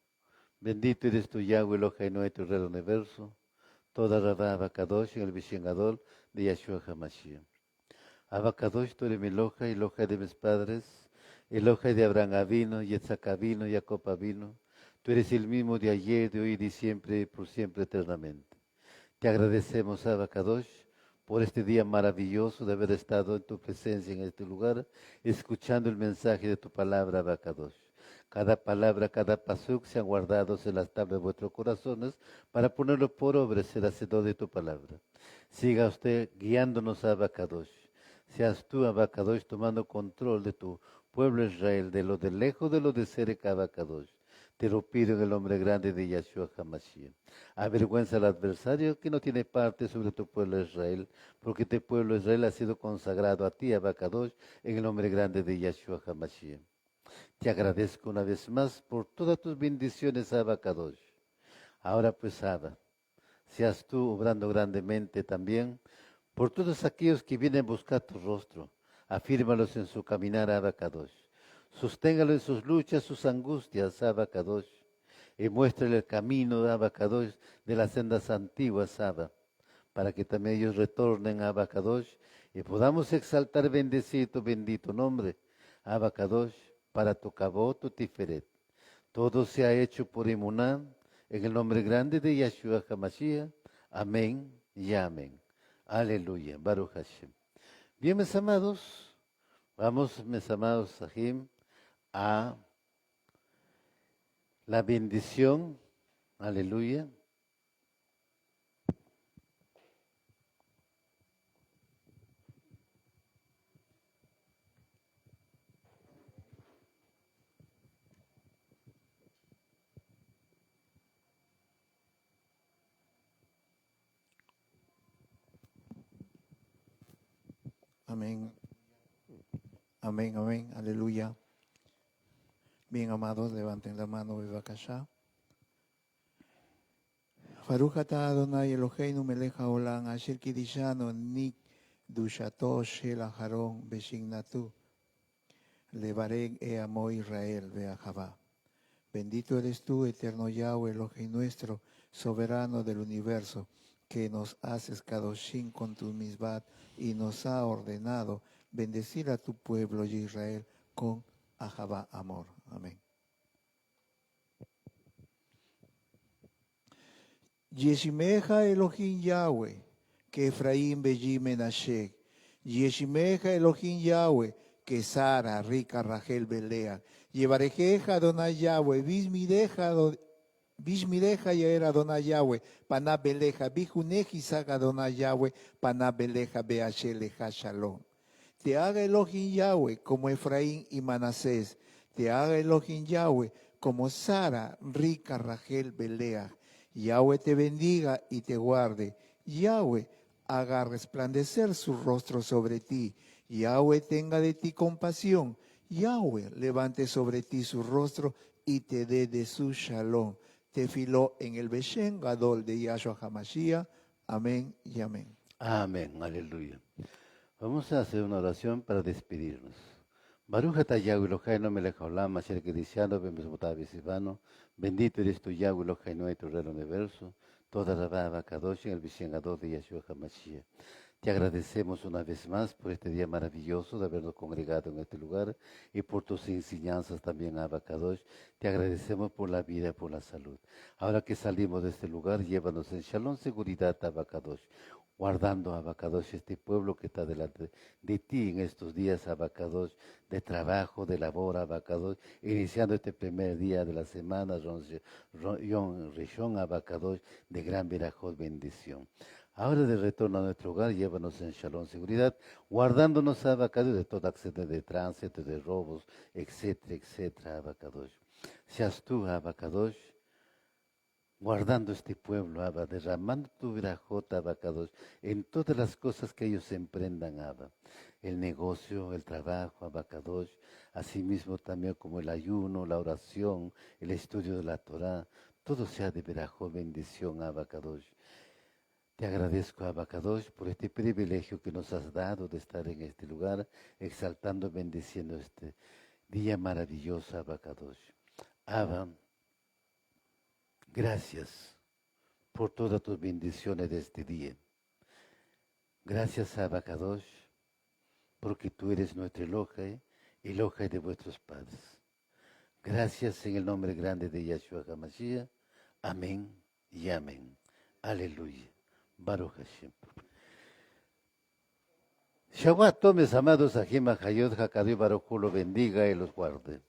Bendito eres tú, Yahweh Eloheinu, tu Rey del universo. Toda Rabá Abacadosh en el Bishen Gadol de Yahshua HaMashiach. Abacadosh, tú eres mi Eloja, Eloja de mis padres, Eloja de Abraham Avino, Yitzhak Avino, Jacob Avino. Tú eres el mismo de ayer, de hoy y de siempre, por siempre eternamente. Te agradecemos, Abacadosh, por este día maravilloso de haber estado en tu presencia en este lugar, escuchando el mensaje de tu palabra, Abacadosh. Cada palabra, cada pasuk se han guardado en las tablas de vuestros corazones para ponerlo por obra, ser hacedor de tu palabra. Siga usted guiándonos, Abacadosh. Seas tú, Abacadosh, tomando control de tu pueblo Israel, de lo de lejos, de lo de cerca, Abacadosh. Te lo pido en el nombre grande de Yahshua HaMashiach. Avergüenza al adversario que no tiene parte sobre tu pueblo Israel, porque tu pueblo Israel ha sido consagrado a ti, Abacadosh, en el nombre grande de Yahshua HaMashiach. Te agradezco una vez más por todas tus bendiciones, Abacadosh. Ahora pues, Abba, seas tú obrando grandemente también por todos aquellos que vienen a buscar tu rostro. Afírmalos en su caminar, Abacadosh. Susténgalo en sus luchas, sus angustias, Abacadosh. Y muéstrale el camino, Abacadosh, de las sendas antiguas, Abba, para que también ellos retornen a Abacadosh y podamos exaltar, bendecir tu bendito nombre, Abacadosh, para tu cabot, tu tiferet. Todo se ha hecho por Emuná, en el nombre grande de Yahshua HaMashiach. Amén y amén. Aleluya, Baruch Hashem. Bien, mis amados, vamos, mis amados Sahim, a la bendición. Aleluya. Amén. Amén, amén. Aleluya. Bien, amados, levanten la mano, bebakashá. Baruch atah Adonai Eloheinu melech haolam, asher kidishanu nik dushato shel Aharon beshignatu, levareg e amo Israel beahavá. Bendito eres tú, eterno Yahweh, Elohim nuestro, soberano del universo, que nos haces kadoshim con tu misbat y nos ha ordenado bendecir a tu pueblo y Israel con ahavá, amor. Amén. Yeshimeja Elohim Yahweh, que Efraín Belli Menashe. Yeshimeja Elohim Yahweh, que Sara, rica Rachel Belea. Llevarejeja Adonai Yahweh, Bishmireja Yaera Adonai Yahweh, Paná Beleja, Bijuneji Saga Adonai Yahweh, Paná Beleja Beacheleja Shalom. Te haga Elohim Yahweh como Efraín y Manasés. Te haga Elohim Yahweh como Sara, rica Rachel Belea. Yahweh te bendiga y te guarde. Yahweh haga resplandecer su rostro sobre ti. Yahweh tenga de ti compasión. Yahweh levante sobre ti su rostro y te dé de su shalom. Te filó en el Beshen Gadol de Yahshua HaMashiach. Amén y amén. Amén, aleluya. Vamos a hacer una oración para despedirnos. Baruch atah Yahweh Eloheinu melech haolam, asher kidishanu bemezvotav v'sivanu. Bendito eres tú, Yahweh Eloheinu, tu Rey del universo. Toda Rabá Abacadosh en el Bishen Gadol de Yahshua HaMashiach. Te agradecemos una vez más por este día maravilloso de habernos congregado en este lugar y por tus enseñanzas también, Abacadosh. Te agradecemos por la vida y por la salud. Ahora que salimos de este lugar, llévanos en shalom, seguridad, Abacadosh. Guardando, Abacadosh, este pueblo que está delante de ti en estos días, Abacadosh, de trabajo, de labor, Abacadosh, iniciando este primer día de la semana, Yom Rishon, Abacadosh, de gran verajot bendición. Ahora de retorno a nuestro hogar, llévanos en shalom, seguridad, guardándonos, Abacadosh, de todo accidente de tránsito, de robos, etcétera, etcétera, Abacadosh. Seas tú, Abacadosh, guardando este pueblo, Abba, derramando tu virajota, Abacadosh, en todas las cosas que ellos emprendan, Abba. El negocio, el trabajo, Abacadosh, asimismo también como el ayuno, la oración, el estudio de la Torah, todo sea de virajó, bendición, Abacadosh. Te agradezco, Abacadosh, por este privilegio que nos has dado de estar en este lugar, exaltando, bendiciendo este día maravilloso, Abacadosh. Abba, gracias por todas tus bendiciones de este día. Gracias, Abacadosh, porque tú eres nuestro Elohai de vuestros padres. Gracias en el nombre grande de Yahshua HaMashiach. Amén y amén. Aleluya. Baruch Hashem. Shabbat, mis amados, Ajim Hayot, Hakadí Baruch Hu, lo bendiga y los guarde.